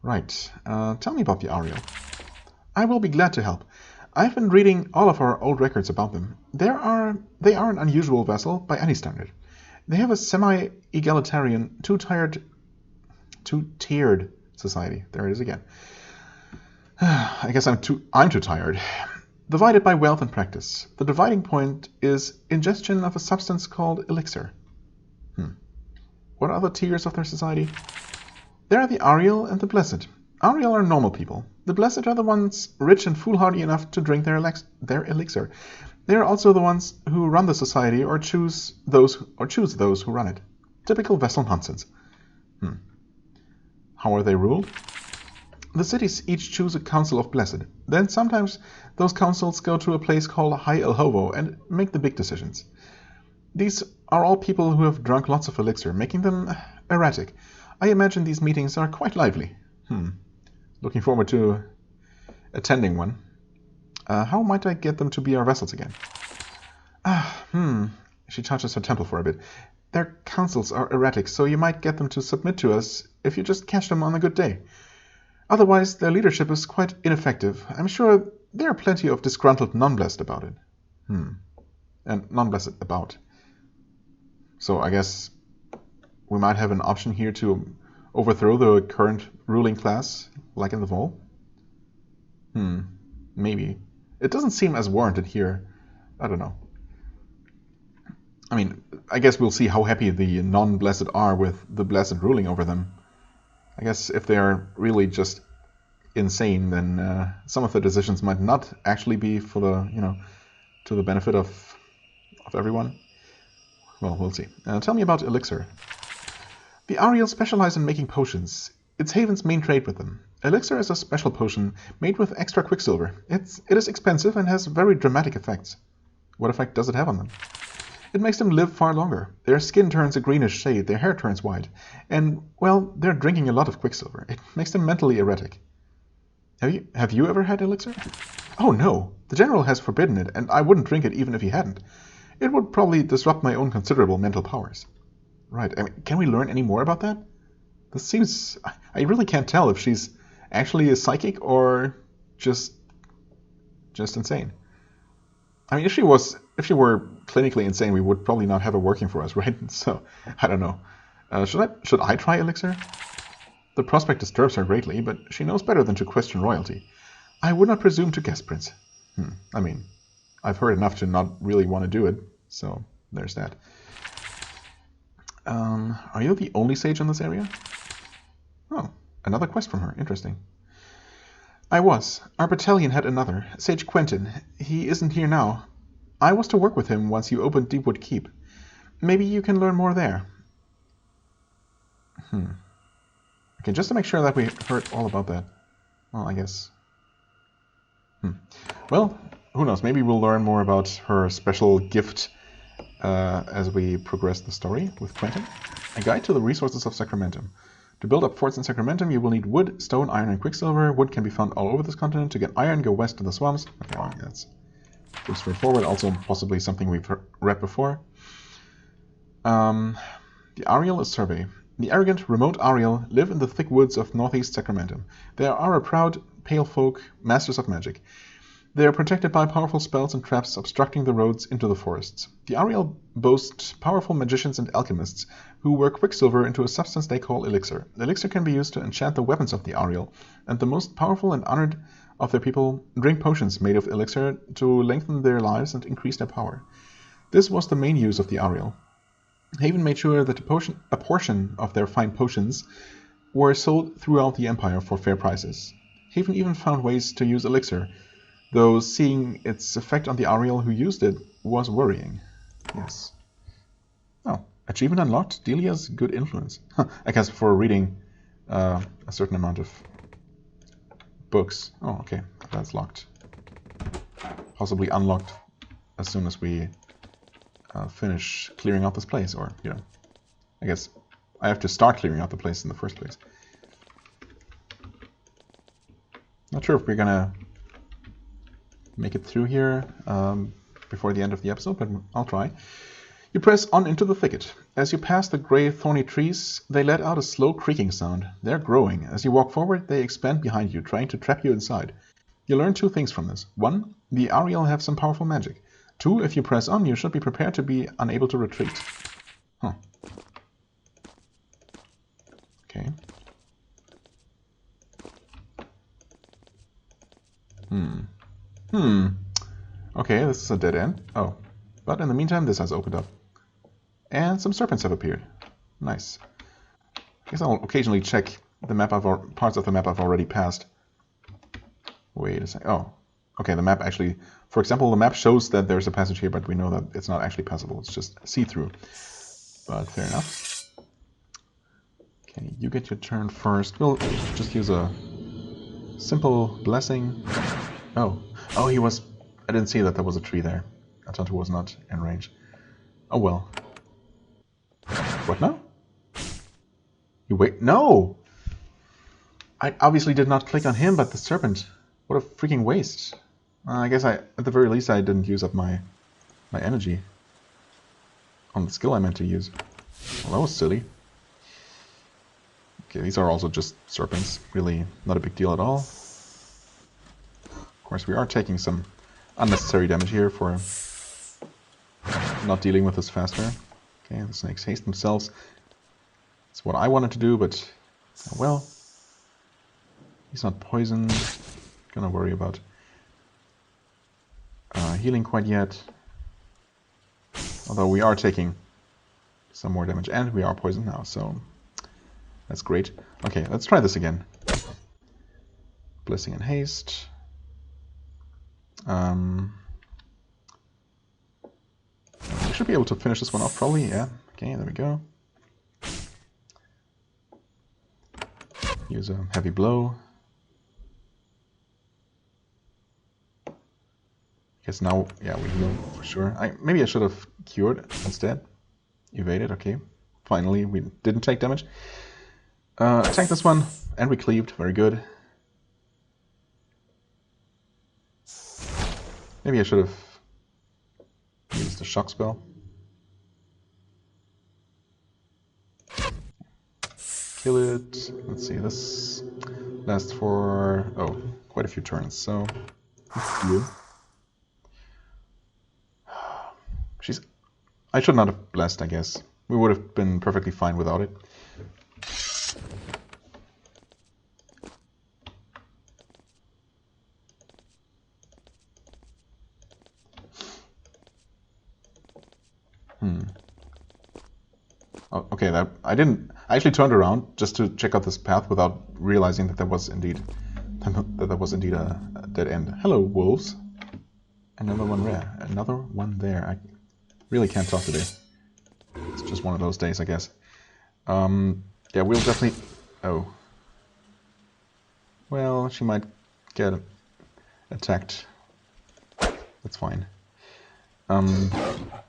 [SPEAKER 1] Right. Tell me about the Ariel. I will be glad to help. I've been reading all of our old records about them. They are an unusual vessel by any standard. They have a semi-egalitarian, two-tiered society. There it is again. I guess I'm too tired. Divided by wealth and practice. The dividing point is ingestion of a substance called elixir. What are the tiers of their society? There are the Ariel and the Blessed. Ariel are normal people. The Blessed are the ones rich and foolhardy enough to drink their elixir. They are also the ones who run the society or choose those who run it. Typical vessel nonsense. How are they ruled? The cities each choose a council of Blessed. Then sometimes those councils go to a place called High El Hovo and make the big decisions. These are all people who have drunk lots of elixir, making them erratic. I imagine these meetings are quite lively. Looking forward to attending one. How might I get them to be our vessels again? She touches her temple for a bit. Their councils are erratic, so you might get them to submit to us if you just catch them on a good day. Otherwise, their leadership is quite ineffective. I'm sure there are plenty of disgruntled non-blessed about it. And non-blessed about. So I guess we might have an option here to overthrow the current ruling class, like in the Vol? Maybe. It doesn't seem as warranted here. I don't know. I mean, I guess we'll see how happy the non-blessed are with the blessed ruling over them. I guess if they are really just insane, then some of the decisions might not actually be for the, to the benefit of everyone. Well, we'll see. Tell me about elixir. The Ariel specialize in making potions. It's Haven's main trade with them. Elixir is a special potion made with extra quicksilver. It is expensive and has very dramatic effects. What effect does it have on them? It makes them live far longer. Their skin turns a greenish shade, their hair turns white, and, well, they're drinking a lot of quicksilver. It makes them mentally erratic. Have you ever had elixir? Oh, no. The general has forbidden it, and I wouldn't drink it even if he hadn't. It would probably disrupt my own considerable mental powers. Right. I mean, can we learn any more about that? This seems... I really can't tell if she's actually a psychic or just insane. I mean, if she were clinically insane, we would probably not have her working for us, right? So, I don't know. Should I try elixir? The prospect disturbs her greatly, but she knows better than to question royalty. I would not presume to guess, Prince. I mean, I've heard enough to not really want to do it. So there's that. Are you the only sage in this area? Oh, another quest from her. Interesting. I was. Our battalion had another, Sage Quentin. He isn't here now. I was to work with him once you opened Deepwood Keep. Maybe you can learn more there. Okay, just to make sure that we heard all about that. Well, I guess. Well, who knows? Maybe we'll learn more about her special gift as we progress the story with Quentin. A guide to the resources of Sacramentum. To build up forts in Sacramentum, you will need wood, stone, iron, and quicksilver. Wood can be found all over this continent. To get iron, go west to the swamps. Okay, well, that's pretty straightforward. Also, possibly something we've read before. The Ariel is survey. The arrogant, remote Ariel live in the thick woods of northeast Sacramentum. They are a proud, pale folk, masters of magic. They are protected by powerful spells and traps obstructing the roads into the forests. The Ariel boasts powerful magicians and alchemists who work quicksilver into a substance they call elixir. The elixir can be used to enchant the weapons of the Ariel, and the most powerful and honored of their people drink potions made of elixir to lengthen their lives and increase their power. This was the main use of the Ariel. Haven made sure that a portion of their fine potions were sold throughout the Empire for fair prices. Haven even found ways to use elixir, though seeing its effect on the Ariel who used it was worrying. Yes. Oh, achievement unlocked. Delia's good influence. I guess for reading a certain amount of books. Oh, okay. That's locked. Possibly unlocked as soon as we finish clearing out this place, or, you know, I guess I have to start clearing out the place in the first place. Not sure if we're gonna make it through here before the end of the episode, but I'll try. You press on into the thicket. As you pass the grey, thorny trees, they let out a slow creaking sound. They're growing. As you walk forward, they expand behind you, trying to trap you inside. You learn two things from this. One, the Ariel have some powerful magic. Two, if you press on, you should be prepared to be unable to retreat. Huh. Okay. Okay, this is a dead end. Oh. But in the meantime, this has opened up. And some serpents have appeared. Nice. I guess I'll occasionally check the map parts of the map I've already passed. Wait a second. Oh. Okay, the map actually... For example, the map shows that there's a passage here, but we know that it's not actually passable. It's just see-through. But fair enough. Okay, you get your turn first. We'll just use a simple blessing. Oh. Oh, he was... I didn't see that there was a tree there. Atantuo was not in range. Oh well. What now? You wait... No! I obviously did not click on him, but the serpent. What a freaking waste. I guess at the very least I didn't use up my energy on the skill I meant to use. Well, that was silly. Okay, these are also just serpents. Really not a big deal at all. Of course, we are taking some unnecessary damage here for not dealing with this faster. Okay, the snakes haste themselves. That's what I wanted to do, but well, he's not poisoned. Gonna worry about healing quite yet. Although we are taking some more damage, and we are poisoned now, so that's great. Okay, let's try this again. Blessing and haste. We should be able to finish this one off, probably. Yeah. Okay, there we go. Use a heavy blow. Guess now, yeah, we heal for sure. Maybe I should have cured instead. Evaded, okay. Finally, we didn't take damage. Attack this one, and we cleaved. Very good. Maybe I should have used the shock spell. Kill it. Let's see, this lasts for, oh, quite a few turns, so let's do. I should not have blessed, I guess. We would have been perfectly fine without it. Oh, okay, that I didn't. I actually turned around just to check out this path without realizing that there was indeed a dead end. Hello, wolves. Another one there. Another one there. I really can't talk today. It's just one of those days, I guess. Yeah, we'll definitely. Oh. Well, she might get attacked. That's fine.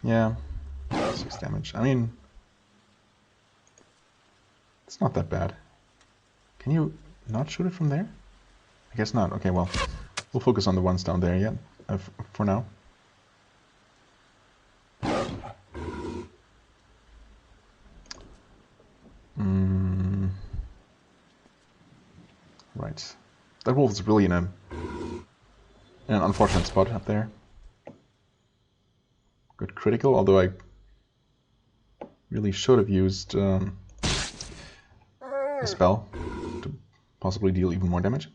[SPEAKER 1] Yeah. 6 damage. I mean, it's not that bad. Can you not shoot it from there? I guess not. Okay, well, we'll focus on the ones down there yet, for now. Right. That wolf is really in an unfortunate spot up there. Good critical, although I really should have used a spell to possibly deal even more damage.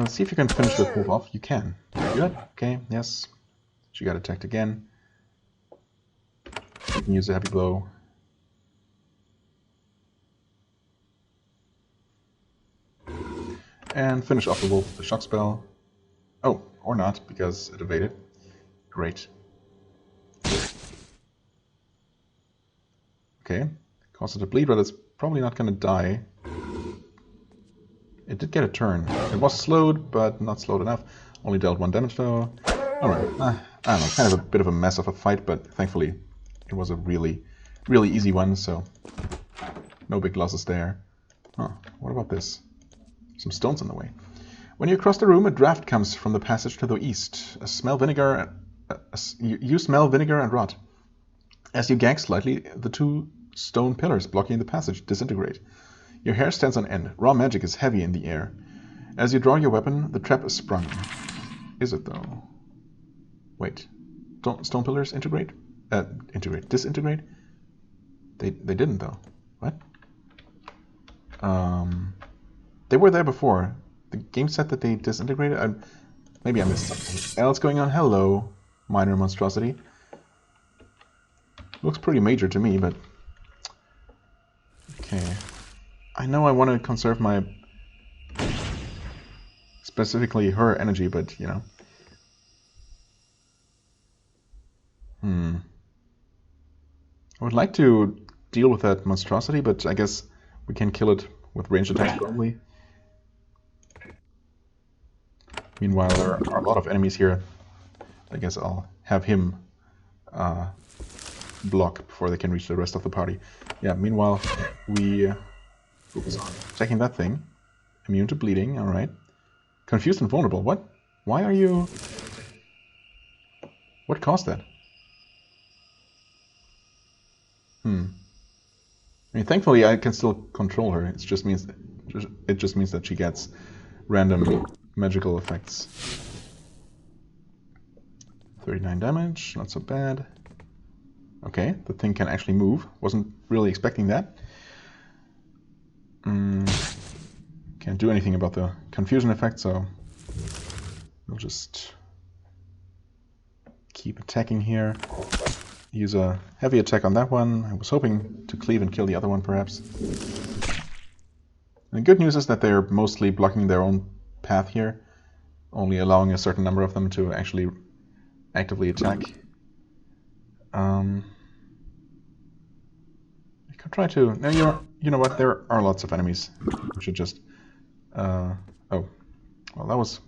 [SPEAKER 1] See if you can finish this wolf off. You can. Very good. Okay, yes. She got attacked again. You can use a heavy blow. And finish off the wolf with the shock spell. Oh, or not, because it evaded. Great. Okay, caused it to bleed, but it's probably not going to die. It did get a turn. It was slowed, but not slowed enough. Only dealt 1 damage though. Alright, I don't know, kind of a bit of a mess of a fight, but thankfully it was a really, really easy one, so no big losses there. Huh, what about this? Some stones in the way. When you cross the room, a draft comes from the passage to the east. You smell vinegar and rot. As you gag slightly, the 2 stone pillars blocking the passage disintegrate. Your hair stands on end. Raw magic is heavy in the air. As you draw your weapon, the trap is sprung. Is it though? Wait. Don't stone pillars integrate? Disintegrate? They didn't though. What? They were there before. The game said that they disintegrated. Maybe I missed something else going on. Hello, minor monstrosity. Looks pretty major to me, but okay. I know I want to conserve my specifically her energy, but you know. I would like to deal with that monstrosity, but I guess we can kill it with ranged attacks probably. Meanwhile, there are a lot of enemies here. I guess I'll have him block before they can reach the rest of the party. Yeah, meanwhile, we focus on attacking that thing. Immune to bleeding, alright. Confused and vulnerable, what? Why are you... What caused that? I mean, thankfully I can still control her. It just means that she gets random magical effects. 39 damage, not so bad. Okay, the thing can actually move. Wasn't really expecting that. Can't do anything about the confusion effect, so we'll just keep attacking here. Use a heavy attack on that one. I was hoping to cleave and kill the other one, perhaps. And the good news is that they're mostly blocking their own path here, only allowing a certain number of them to actually actively attack. I could try to... No, you know what? There are lots of enemies. We should just... Oh. Well, that was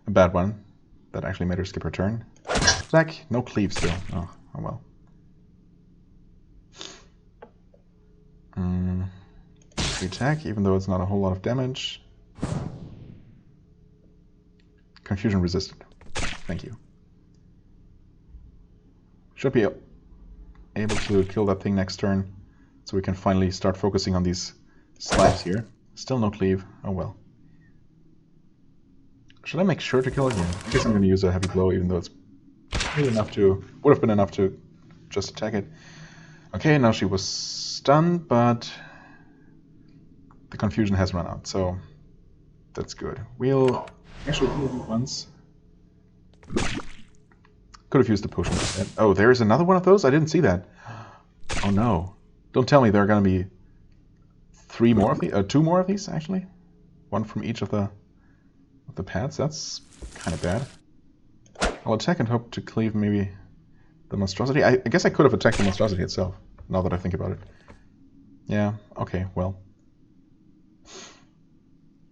[SPEAKER 1] a bad one. That actually made her skip her turn. Attack. No cleave still. Oh well. Attack, even though it's not a whole lot of damage. Confusion resisted. Thank you. Should be able to kill that thing next turn, so we can finally start focusing on these slabs here. Still no cleave. Oh well. Should I make sure to kill it? Yeah. I guess I'm going to use a heavy blow, even though it's really enough to... would have been enough to just attack it. Okay, now she was stunned, but the confusion has run out, so that's good. We'll actually heal it once. Could have used the potion instead. Oh, there's another one of those? I didn't see that. Oh no. Don't tell me there are going to be 3 more of these? 2 more of these, actually? One from each of the pads? That's kind of bad. I'll attack and hope to cleave maybe the monstrosity. I guess I could have attacked the monstrosity itself, now that I think about it. Yeah, okay, well.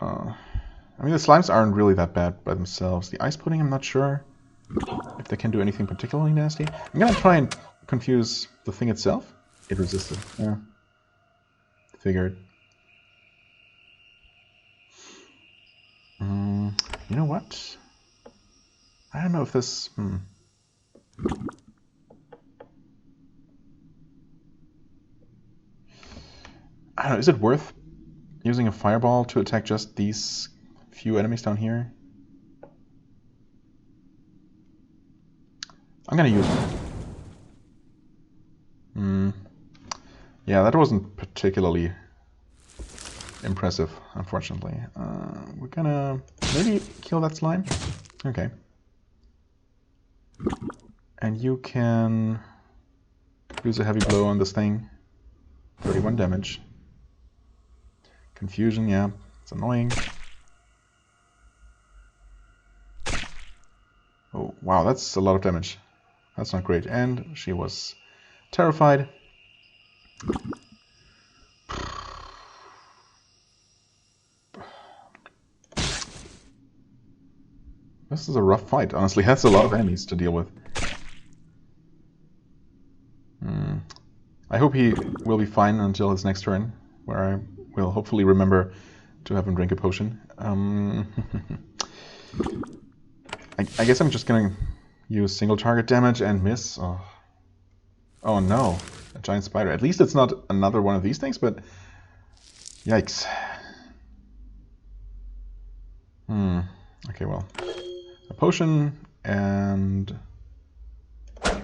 [SPEAKER 1] I mean, the slimes aren't really that bad by themselves. The ice pudding, I'm not sure if they can do anything particularly nasty. I'm gonna try and confuse the thing itself. It resisted. Yeah. Figured. You know what? I don't know if this... I don't know, is it worth using a fireball to attack just these few enemies down here? I'm gonna use one. Yeah, that wasn't particularly impressive, unfortunately. We're gonna maybe kill that slime. Okay. And you can use a heavy blow on this thing. 31 damage. Confusion, yeah, it's annoying. Oh, wow, that's a lot of damage. That's not great. And she was terrified. This is a rough fight, honestly. That's a lot of enemies to deal with. I hope he will be fine until his next turn, where I will hopefully remember to have him drink a potion. I guess I'm just gonna use single target damage and miss. Oh no, a giant spider. At least it's not another one of these things, but yikes. Okay, well, a potion and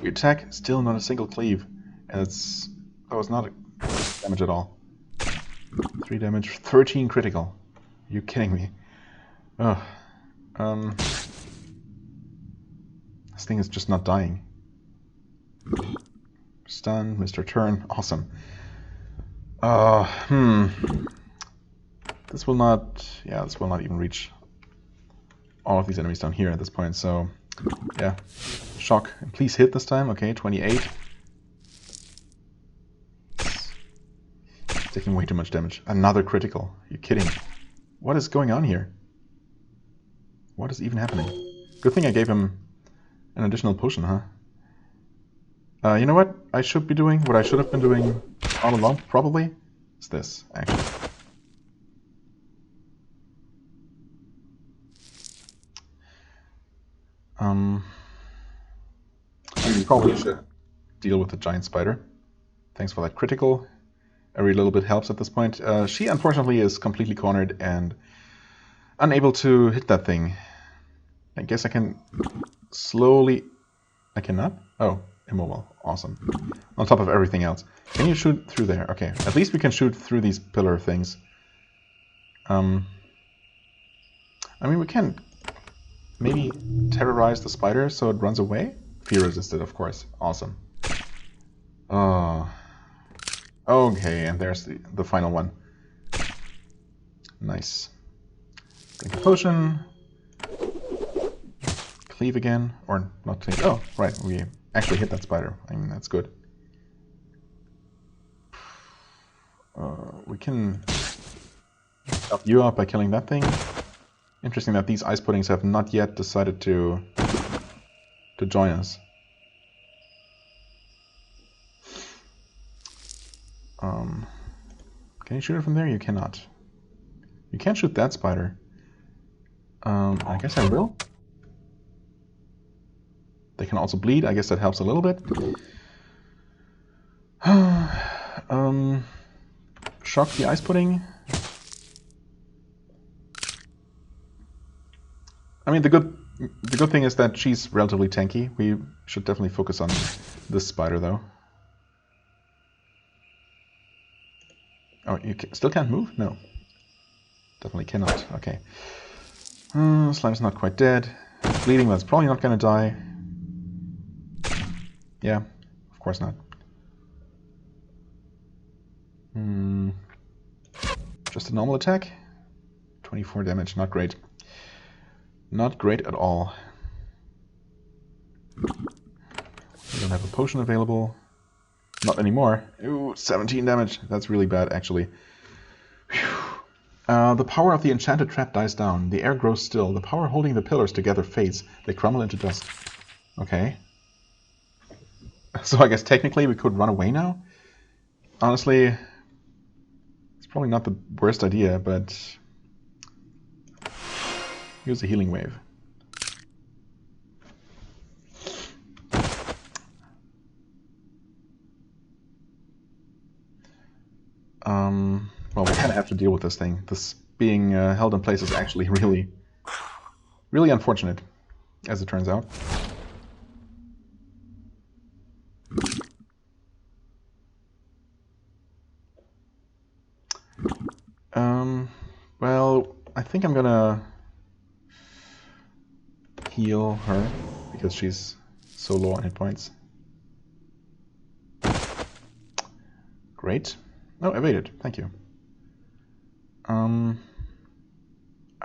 [SPEAKER 1] we attack. Still not a single cleave, and that was not a damage at all. 3 damage, 13 critical. Are you kidding me? Ugh. This thing is just not dying. Stun, Mr. Turn, awesome. This will not even reach all of these enemies down here at this point, so yeah. Shock, and please hit this time. Okay, 28. Taking way too much damage. Another critical. Are you kidding? What is going on here? What is even happening? Good thing I gave him an additional potion, huh? You know what I should be doing? What I should have been doing all along, probably, is this, actually. You probably should deal with the giant spider. Thanks for that critical. Every little bit helps at this point. She, unfortunately, is completely cornered and unable to hit that thing. I guess I can slowly... I cannot? Oh, immobile. Awesome. On top of everything else. Can you shoot through there? Okay, at least we can shoot through these pillar things. I mean, we can maybe terrorize the spider so it runs away? Fear resisted, of course. Awesome. Oh... Okay, and there's the final one. Nice. Drink a potion. Cleave again. Or not cleave. Oh, right. We actually hit that spider. I mean, that's good. We can help you out by killing that thing. Interesting that these ice puddings have not yet decided to join us. Can you shoot it from there? You cannot. You can't shoot that spider. I guess I will. They can also bleed. I guess that helps a little bit. Shock the ice pudding. I mean, the good thing is that she's relatively tanky. We should definitely focus on this spider, though. Oh, you still can't move? No. Definitely cannot. Okay. Slime's not quite dead. Bleeding, but it's probably not going to die. Yeah, of course not. Just a normal attack. 24 damage, not great. Not great at all. We don't have a potion available. Not anymore. Ooh, 17 damage. That's really bad, actually. The power of the enchanted trap dies down. The air grows still. The power holding the pillars together fades. They crumble into dust. Okay. So I guess technically we could run away now? Honestly, it's probably not the worst idea, but... Use a healing wave. Well, we kind of have to deal with this thing. This being held in place is actually really, really unfortunate, as it turns out. Well, I think I'm gonna heal her, because she's so low on hit points. Great. Oh, evaded. Thank you. I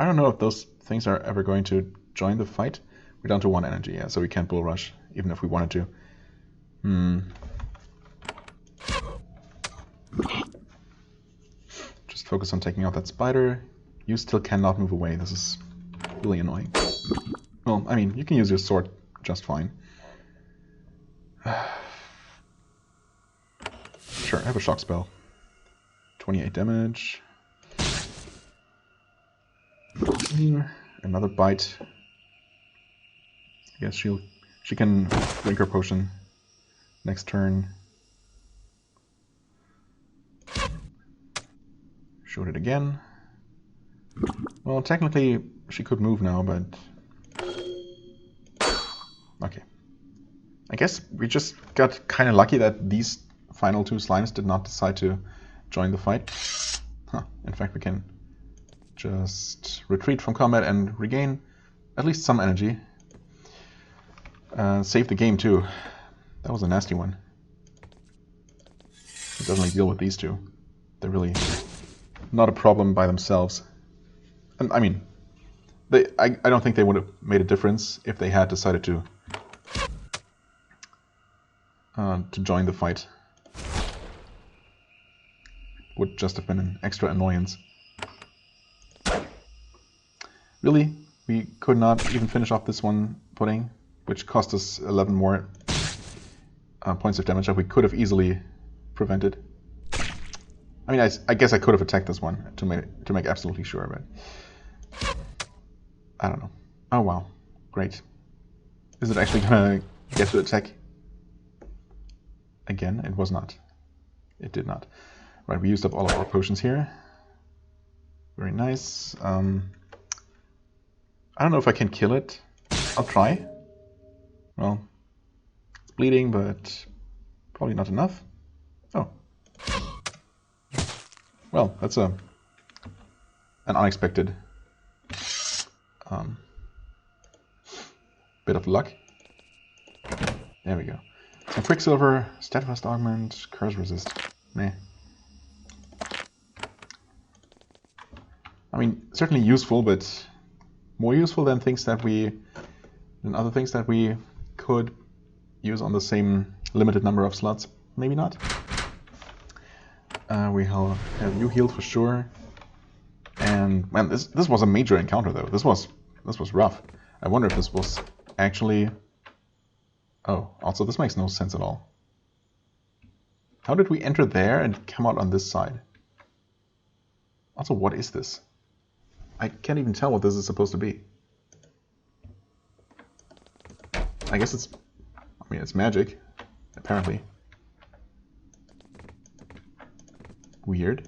[SPEAKER 1] don't know if those things are ever going to join the fight. We're down to 1 energy, yeah, so we can't bull rush, even if we wanted to. Just focus on taking out that spider. You still cannot move away. This is really annoying. Well, I mean, you can use your sword just fine. Sure, I have a shock spell. 28 damage. Another bite. I guess she can drink her potion next turn. Shoot it again. Well, technically she could move now, but... Okay. I guess we just got kind of lucky that these final 2 slimes did not decide to join the fight. Huh. In fact, we can just retreat from combat and regain at least some energy. Save the game too. That was a nasty one. It doesn't really deal with these 2. They're really not a problem by themselves. And I mean, I don't think they would have made a difference if they had decided to join the fight. Would just have been an extra annoyance. Really, we could not even finish off this one pudding, which cost us 11 more points of damage that we could have easily prevented. I mean, I guess I could have attacked this one to make absolutely sure, but I don't know. Oh wow, great. Is it actually gonna get to attack again? It was not. It did not. Right, we used up all of our potions here. Very nice. I don't know if I can kill it. I'll try. Well, it's bleeding, but probably not enough. Oh. Well, that's an unexpected bit of luck. There we go. Some Quicksilver, Steadfast Augment, Curse Resist. Meh. I mean, certainly useful, but more useful than other things that we could use on the same limited number of slots. Maybe not. We have you healed for sure. And man, this was a major encounter though. This was rough. I wonder if this was actually... Oh, also this makes no sense at all. How did we enter there and come out on this side? Also, what is this? I can't even tell what this is supposed to be. I guess it's magic, apparently. Weird.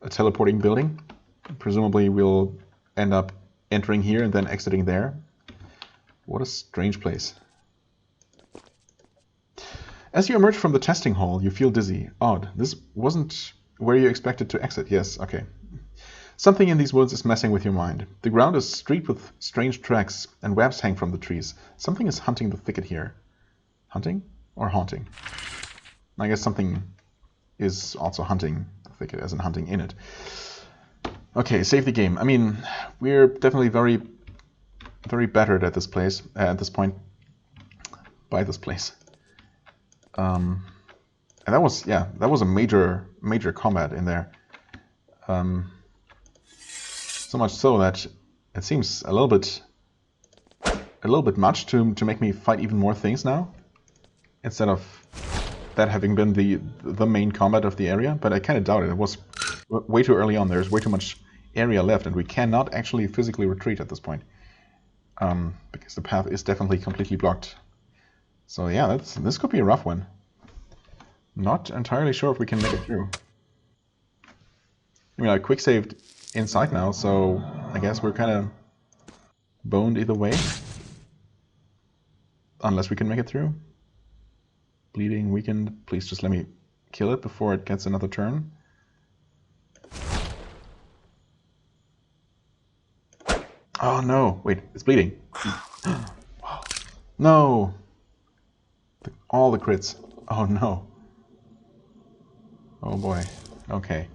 [SPEAKER 1] A teleporting building. Presumably we'll end up entering here and then exiting there. What a strange place. As you emerge from the testing hall, you feel dizzy. Odd. This wasn't where you expected to exit. Yes, okay. Something in these woods is messing with your mind. The ground is streaked with strange tracks, and webs hang from the trees. Something is hunting the thicket here. Hunting? or haunting. I guess something is also hunting the thicket, as in hunting in it. Okay, save the game. I mean, we're definitely very, very battered at this place, at this point, by this place. And that was, yeah, that was a major combat in there. So much so that it seems a little bit much to make me fight even more things now, instead of that having been the main combat of the area. But I kind of doubt it. It was way too early on. There's way too much area left, and we cannot actually physically retreat at this point, because the path is definitely completely blocked. So yeah, this could be a rough one. Not entirely sure if we can make it through. I mean, I quick saved inside now, so I guess we're kind of boned either way. Unless we can make it through. Bleeding, weakened. Please just let me kill it before it gets another turn. Oh no! Wait, it's bleeding. Wow. No! All the crits. Oh no. Oh boy. Okay.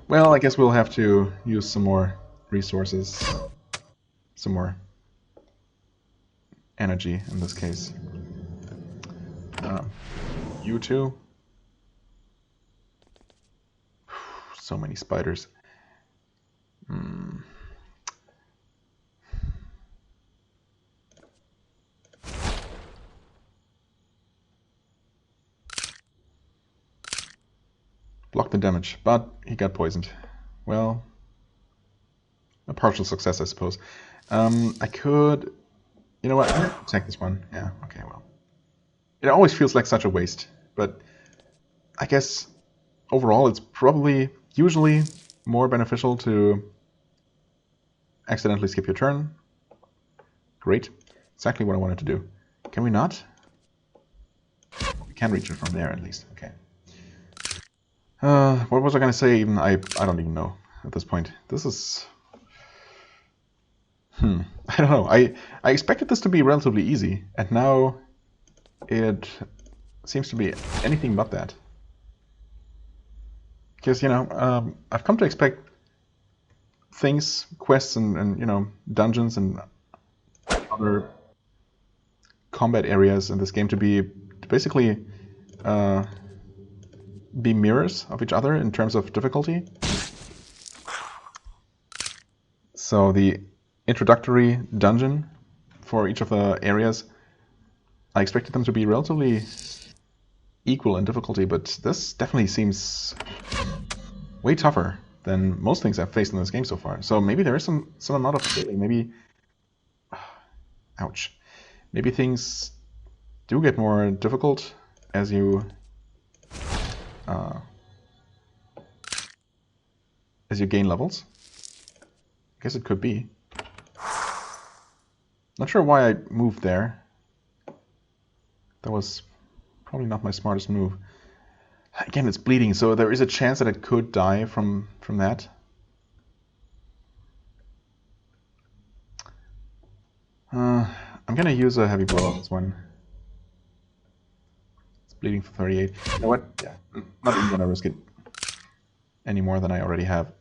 [SPEAKER 1] Well, I guess we'll have to use some more resources. Some more energy in this case. You too. So many spiders. Block the damage, but he got poisoned. Well, a partial success, I suppose. I could... You know what? I'm gonna attack this one. Yeah, okay, well. It always feels like such a waste, but I guess overall it's probably usually more beneficial to accidentally skip your turn. Great. Exactly what I wanted to do. Can we not? We can reach it from there at least. Okay. What was I going to say even? I don't even know at this point. This is... I don't know. I expected this to be relatively easy, and now it seems to be anything but that. Because, you know, I've come to expect things, quests, and you know, dungeons and other combat areas in this game to be basically be mirrors of each other in terms of difficulty. So the introductory dungeon for each of the areas, I expected them to be relatively equal in difficulty, but this definitely seems way tougher than most things I've faced in this game so far. So maybe there is some amount of scaling. Maybe, ouch, maybe things do get more difficult as you gain levels. I guess it could be. Not sure why I moved there. That was probably not my smartest move. Again, it's bleeding, so there is a chance that it could die from that. I'm gonna use a heavy blow on this one. It's bleeding for 38. You know what? Yeah, not even gonna risk it any more than I already have.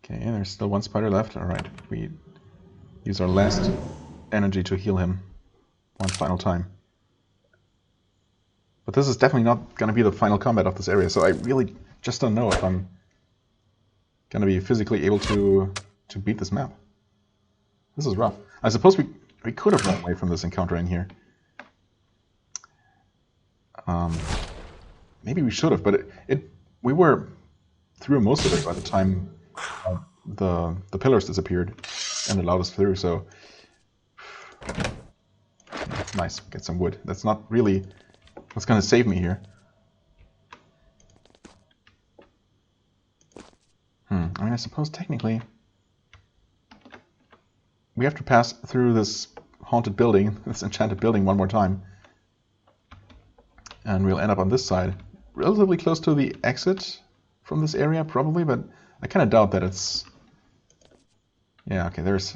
[SPEAKER 1] Okay, there's still one spider left. Alright, we use our last energy to heal him one final time. But this is definitely not going to be the final combat of this area, so I really just don't know if I'm going to be physically able to beat this map. This is rough. I suppose we could have run away from this encounter in here. Maybe we should have, but we were through most of it by the time the pillars disappeared and allowed us through, so nice, get some wood. That's not really what's going to save me here. I mean, I suppose technically we have to pass through this haunted building, this enchanted building one more time, and we'll end up on this side, relatively close to the exit from this area probably, but I kind of doubt that it's Yeah, okay, there's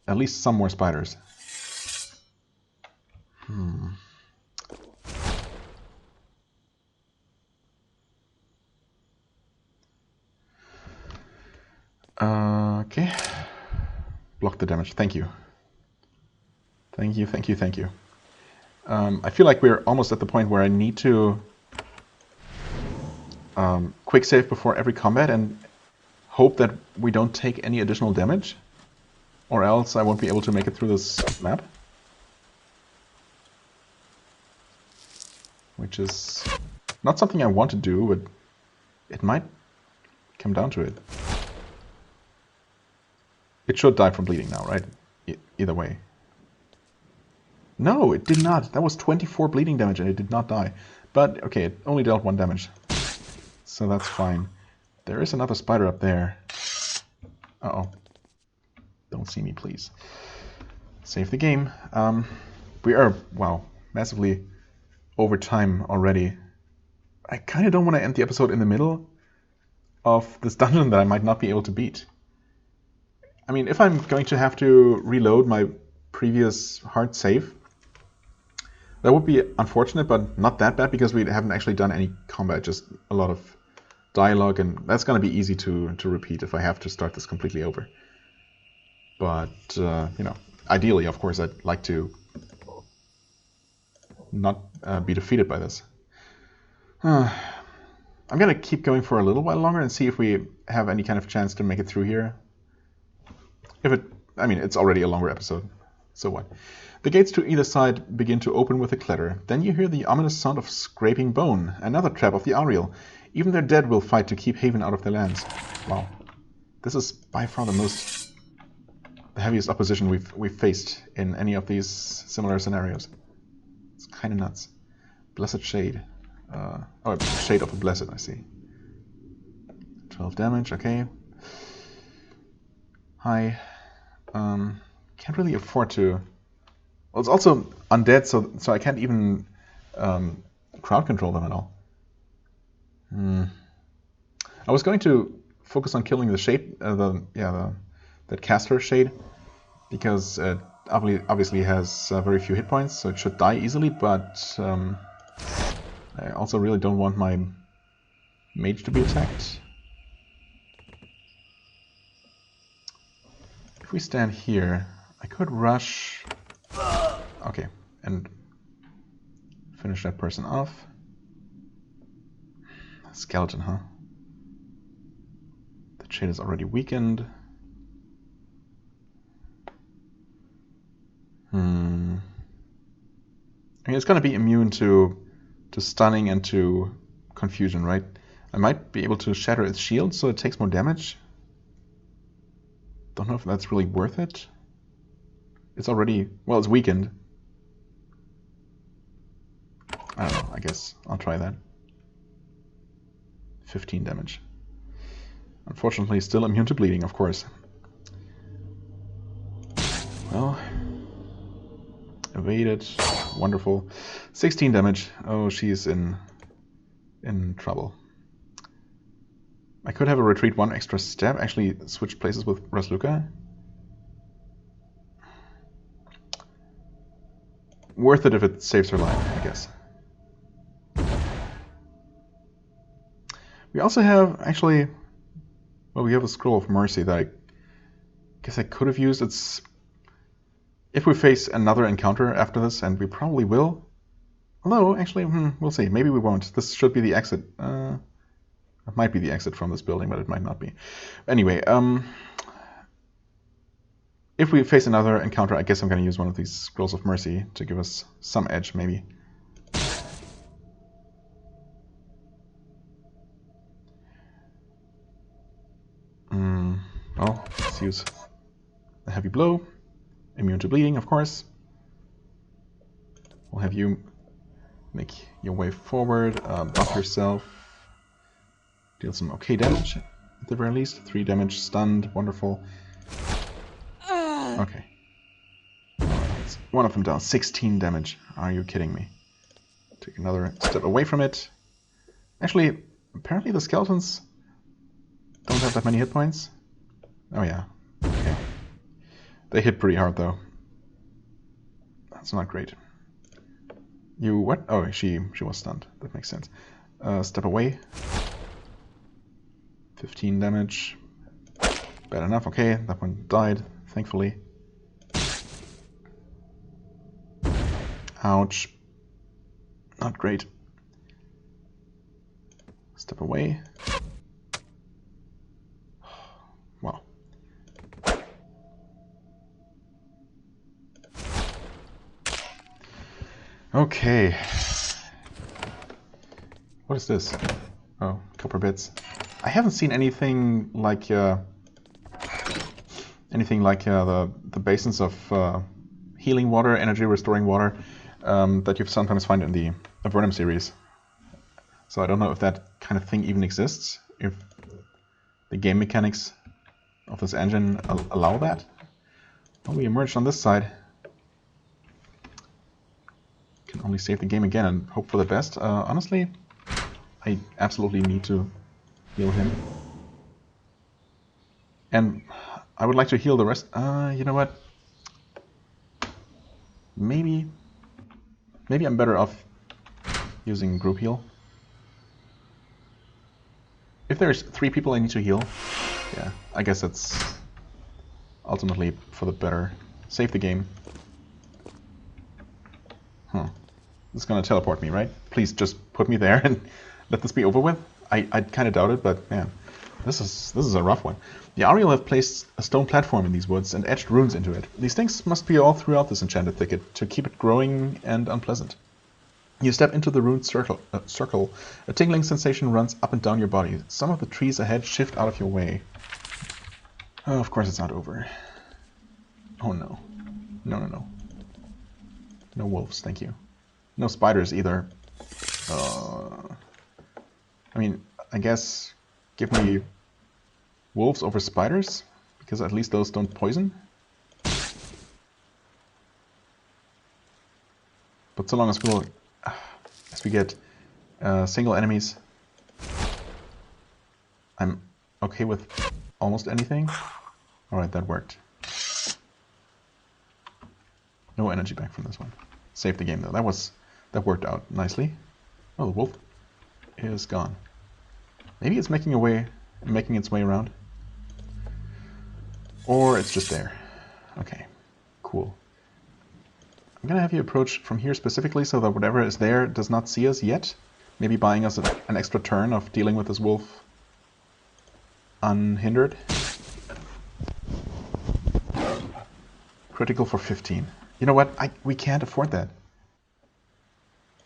[SPEAKER 1] at least some more spiders. Okay. Block the damage. Thank you. Thank you, thank you, thank you. I feel like we're almost at the point where I need to quick save before every combat and hope that we don't take any additional damage, or else I won't be able to make it through this map. Which is not something I want to do, but it might come down to it. It should die from bleeding now, right? Either way. No, it did not. That was 24 bleeding damage and it did not die. But, okay, it only dealt 1 damage. So that's fine. There is another spider up there. Uh-oh. Don't see me, please. Save the game. We are, wow, massively over time already. I kind of don't want to end the episode in the middle of this dungeon that I might not be able to beat. I mean, if I'm going to have to reload my previous hard save, that would be unfortunate, but not that bad because we haven't actually done any combat, just a lot of dialogue, and that's going to be easy to repeat if I have to start this completely over. But, you know, ideally, of course, I'd like to not be defeated by this. I'm going to keep going for a little while longer and see if we have any kind of chance to make it through here. If it, I mean, it's already a longer episode, so what? The gates to either side begin to open with a clatter. Then you hear the ominous sound of scraping bone, another trap of the Ariel. Even their dead will fight to keep Haven out of their lands. Wow. This is by far the heaviest opposition we've faced in any of these similar scenarios. It's kind of nuts. Blessed Shade. Oh, Shade of the Blessed, I see. 12 damage, okay. Hi. Can't really afford to... Well, it's also undead, so I can't even crowd control them at all. I was going to focus on killing the shade, that caster Shade, because it obviously has very few hit points, so it should die easily. But I also really don't want my mage to be attacked. If we stand here, I could rush. Okay, and finish that person off. Skeleton, huh? The shade is already weakened. I mean, it's gonna be immune to stunning and to confusion, right? I might be able to shatter its shield, so it takes more damage. Don't know if that's really worth it. It's already, well, it's weakened. I don't know, I guess I'll try that. 15 damage. Unfortunately, still immune to bleeding, of course. Well, evaded. Wonderful. 16 damage. Oh, she's in trouble. I could have a retreat 1 extra step. Actually, switch places with Rasluka. Worth it if it saves her life, I guess. We also have, actually, well, we have a Scroll of Mercy that I guess I could have used. It's, if we face another encounter after this, and we probably will. Although, actually, we'll see. Maybe we won't. This should be the exit. It might be the exit from this building, but it might not be. Anyway, if we face another encounter, I guess I'm going to use one of these Scrolls of Mercy to give us some edge, maybe. Well, let's use a heavy blow. Immune to bleeding, of course. We'll have you make your way forward, buff yourself, deal some okay damage at the very least. 3 damage, stunned, wonderful. Okay. Alright, one of them down, 16 damage. Are you kidding me? Take another step away from it. Actually, apparently the skeletons don't have that many hit points. Oh yeah, okay. They hit pretty hard, though. That's not great. You what? Oh, she was stunned. That makes sense. Step away. 15 damage. Bad enough. Okay, that one died, thankfully. Ouch. Not great. Step away. Wow. Okay. What is this? Oh, copper bits. I haven't seen anything like the basins of healing water, energy restoring water that you sometimes find in the Avernum series. So I don't know if that kind of thing even exists. If the game mechanics of this engine allow that. Well, we emerged on this side. Can only save the game again and hope for the best. Honestly, I absolutely need to heal him. And I would like to heal the rest. You know what? Maybe I'm better off using group heal. If there's 3 people I need to heal, yeah, I guess that's ultimately for the better. Save the game. Huh. It's gonna teleport me, right? Please just put me there and let this be over with. I kind of doubt it, but man, this is a rough one. The Ariel have placed a stone platform in these woods and etched runes into it. These things must be all throughout this enchanted thicket to keep it growing and unpleasant. You step into the ruined circle. A tingling sensation runs up and down your body. Some of the trees ahead shift out of your way. Oh, of course it's not over. Oh no. No. No wolves, thank you. No spiders either. I mean, I guess give me wolves over spiders, because at least those don't poison. But so long as we get single enemies, I'm okay with almost anything. Alright, that worked. No energy back from this one. Save the game though. That worked out nicely. Oh, the wolf is gone. Maybe it's making its way around. Or it's just there. Okay, cool. I'm gonna have you approach from here specifically so that whatever is there does not see us yet. Maybe buying us an extra turn of dealing with this wolf unhindered. Critical for 15. You know what? We can't afford that.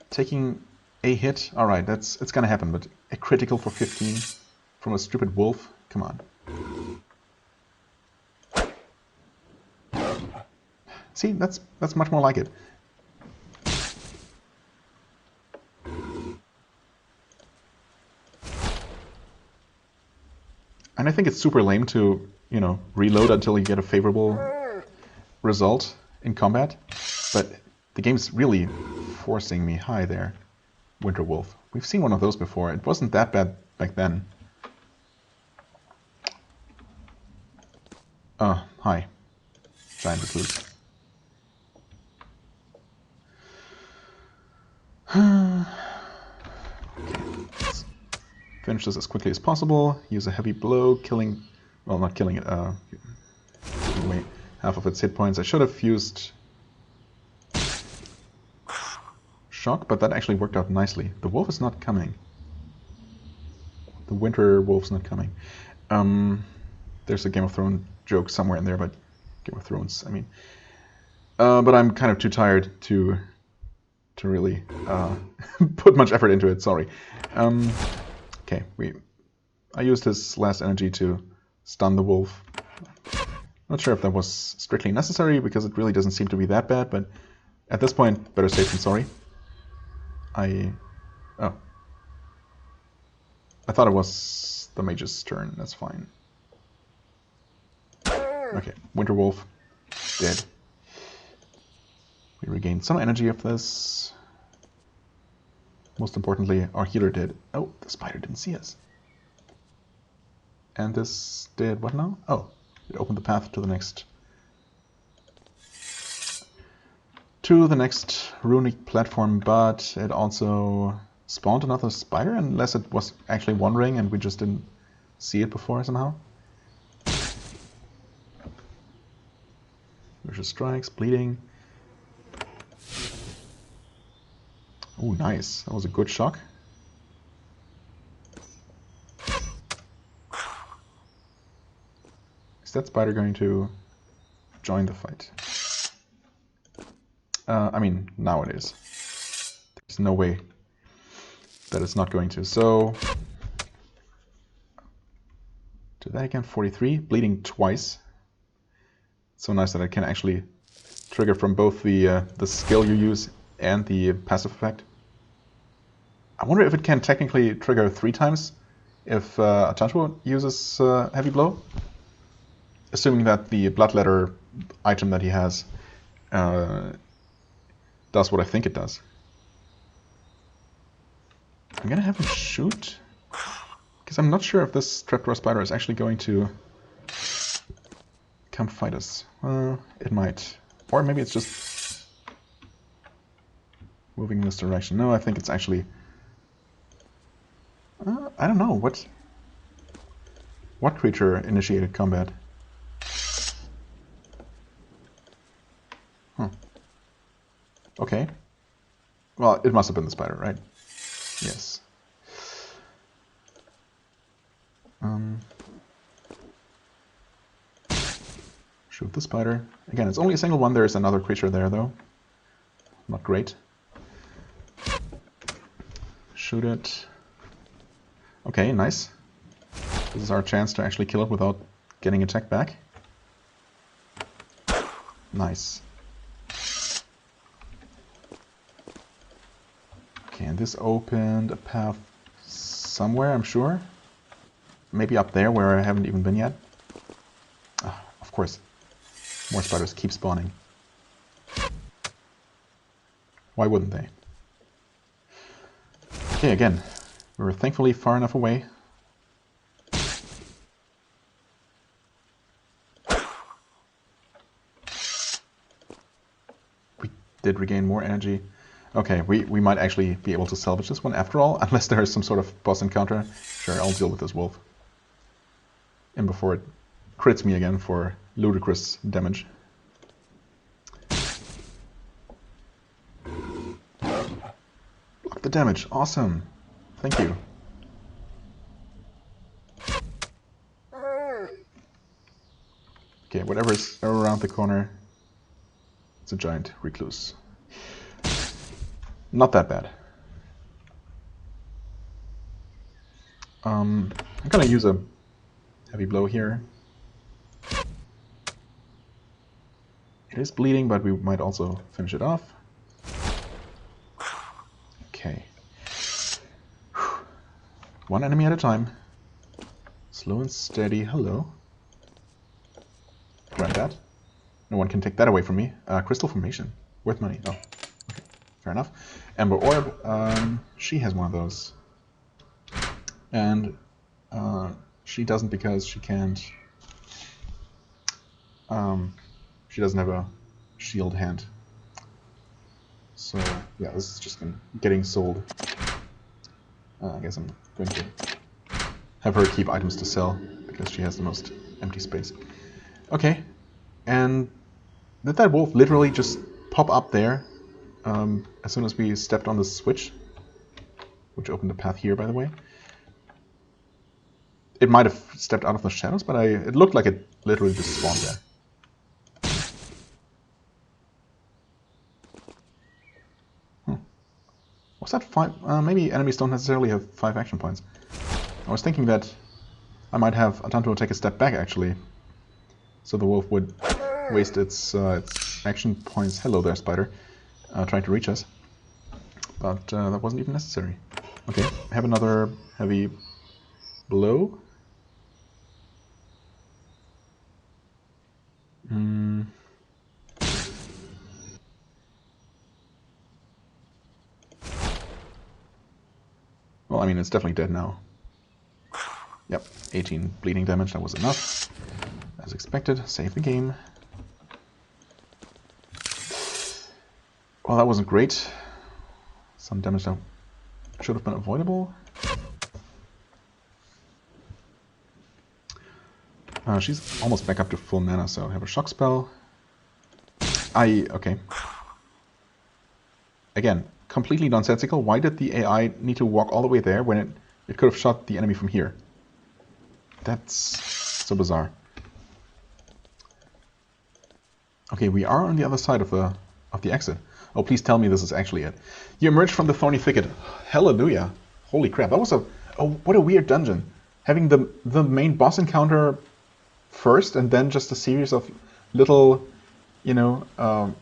[SPEAKER 1] Taking a hit, alright, it's gonna happen, but a critical for 15 from a stupid wolf? Come on. See, that's much more like it. And I think it's super lame to, you know, reload until you get a favorable result in combat. But the game's really forcing me. Hi there, Winter Wolf. We've seen one of those before. It wasn't that bad back then. Hi. Giant recluse. Okay, let's finish this as quickly as possible. Use a heavy blow, killing... Well, not killing it, taking away half of its hit points. I should have used shock, but that actually worked out nicely. The wolf is not coming. The winter wolf's not coming. There's a Game of Thrones joke somewhere in there, but Game of Thrones, I mean. But I'm kind of too tired to really put much effort into it, sorry. Okay, I used his last energy to stun the wolf. Not sure if that was strictly necessary, because it really doesn't seem to be that bad, but at this point, better safe than sorry. I thought it was the mage's turn, that's fine. Okay, Winter Wolf, dead. We regained some energy of this. Most importantly, our healer did. Oh, the spider didn't see us. And this did what now? Oh, it opened the path to the next to the next runic platform, but it also spawned another spider, unless it was actually one ring and we just didn't see it before somehow. Vicious strikes, bleeding. Oh, nice. That was a good shock. Is that spider going to join the fight? I mean, now it is. There's no way that it's not going to. So, do that again, 43, bleeding twice. So nice that I can actually trigger from both the skill you use and the passive effect. I wonder if it can technically trigger 3 times if Atantuo uses Heavy Blow. Assuming that the Bloodletter item that he has does what I think it does. I'm gonna have him shoot, because I'm not sure if this Trapdoor Spider is actually going to come fight us. It might. Or maybe it's just moving in this direction. No, I think it's actually... I don't know, what creature initiated combat? Huh. Okay. Well, it must have been the spider, right? Yes. Shoot the spider. Again, it's only a single one. There's another creature there, though. Not great. Shoot it. Okay, nice. This is our chance to actually kill it without getting attacked back. Nice. Okay, and this opened a path somewhere, I'm sure. Maybe up there where I haven't even been yet. Ah, of course. More spiders keep spawning. Why wouldn't they? Okay, again, we were thankfully far enough away. We did regain more energy. Okay, we might actually be able to salvage this one after all, unless there is some sort of boss encounter. Sure, I'll deal with this wolf. And before it crits me again for ludicrous damage. Block the damage, awesome. Thank you. Okay, whatever is around the corner, it's a giant recluse. Not that bad. I'm gonna use a heavy blow here. It is bleeding, but we might also finish it off. Okay. One enemy at a time. Slow and steady. Hello. Grab that. No one can take that away from me. Crystal Formation. Worth money. Oh, okay. Fair enough. Ember Orb. She has one of those. And she doesn't because she can't... she doesn't have a shield hand. So, yeah, this is just getting sold. I guess I'm going to have her keep items to sell, because she has the most empty space. Okay, and did that wolf literally just pop up there as soon as we stepped on the switch? Which opened a path here, by the way. It might have stepped out of the shadows, but it looked like it literally just spawned there. Was that 5? Maybe enemies don't necessarily have 5 action points. I was thinking that I might have Atantuo take a step back, actually. So the wolf would waste its action points. Hello there, spider. Trying to reach us. But that wasn't even necessary. Okay, have another heavy blow. Well, I mean, it's definitely dead now. Yep, 18 bleeding damage, that was enough. As expected, save the game. Well, that wasn't great. Some damage that should have been avoidable. She's almost back up to full mana, so I have a shock spell. Okay. Again, completely nonsensical. Why did the AI need to walk all the way there when it could have shot the enemy from here? That's so bizarre. Okay, we are on the other side of the exit. Oh, please tell me this is actually it. You emerge from the Thorny thicket. Hallelujah. Holy crap, that was what a weird dungeon. Having the main boss encounter first, and then just a series of little, you know, I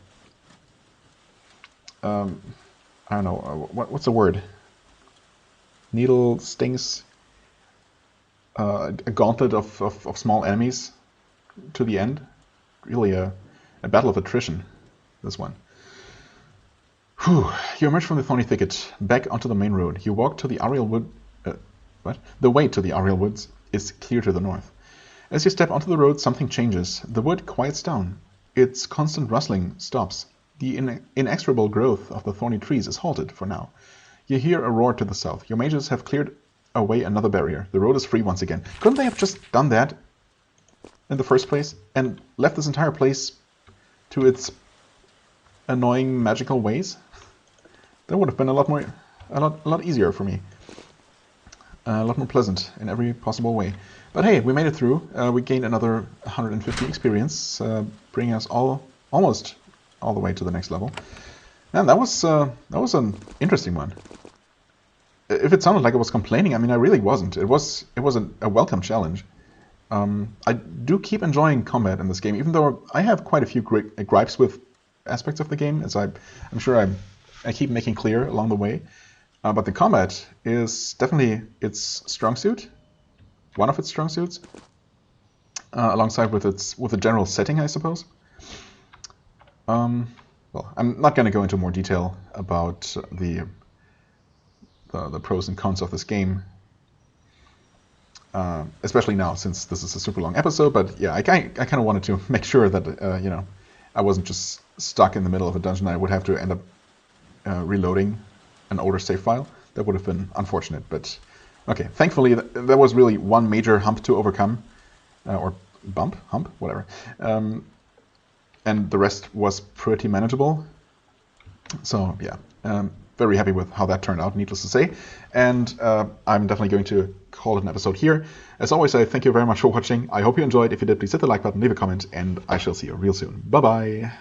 [SPEAKER 1] don't know, what's the word? Needle stings, a gauntlet of small enemies to the end. Really a battle of attrition, this one. Whew. You emerge from the Thorny thicket, back onto the main road. You walk to the Ariel Wood. The way to the Ariel Woods is clear to the north. As you step onto the road, something changes. The wood quiets down. Its constant rustling stops. The inexorable growth of the thorny trees is halted for now. You hear a roar to the south. Your mages have cleared away another barrier. The road is free once again. Couldn't they have just done that in the first place and left this entire place to its annoying magical ways? That would have been a lot easier for me. A lot more pleasant in every possible way. But hey, we made it through. We gained another 150 experience, bringing us almost all the way to the next level. And that was an interesting one. If it sounded like I was complaining, I mean, I really wasn't. It was a welcome challenge. I do keep enjoying combat in this game, even though I have quite a few gripes with aspects of the game, as I'm sure I keep making clear along the way. But the combat is definitely its strong suit, one of its strong suits, alongside with the general setting, I suppose. Well, I'm not going to go into more detail about the pros and cons of this game, especially now since this is a super long episode. But yeah, I kind of wanted to make sure that you know, I wasn't just stuck in the middle of a dungeon. I would have to end up reloading an older save file. That would have been unfortunate, but okay. Thankfully, there was really one major hump to overcome, or hump, whatever. And the rest was pretty manageable. So yeah, very happy with how that turned out, needless to say. And I'm definitely going to call it an episode here. As always, I thank you very much for watching. I hope you enjoyed. If you did, please hit the like button, leave a comment, and I shall see you real soon. Bye-bye.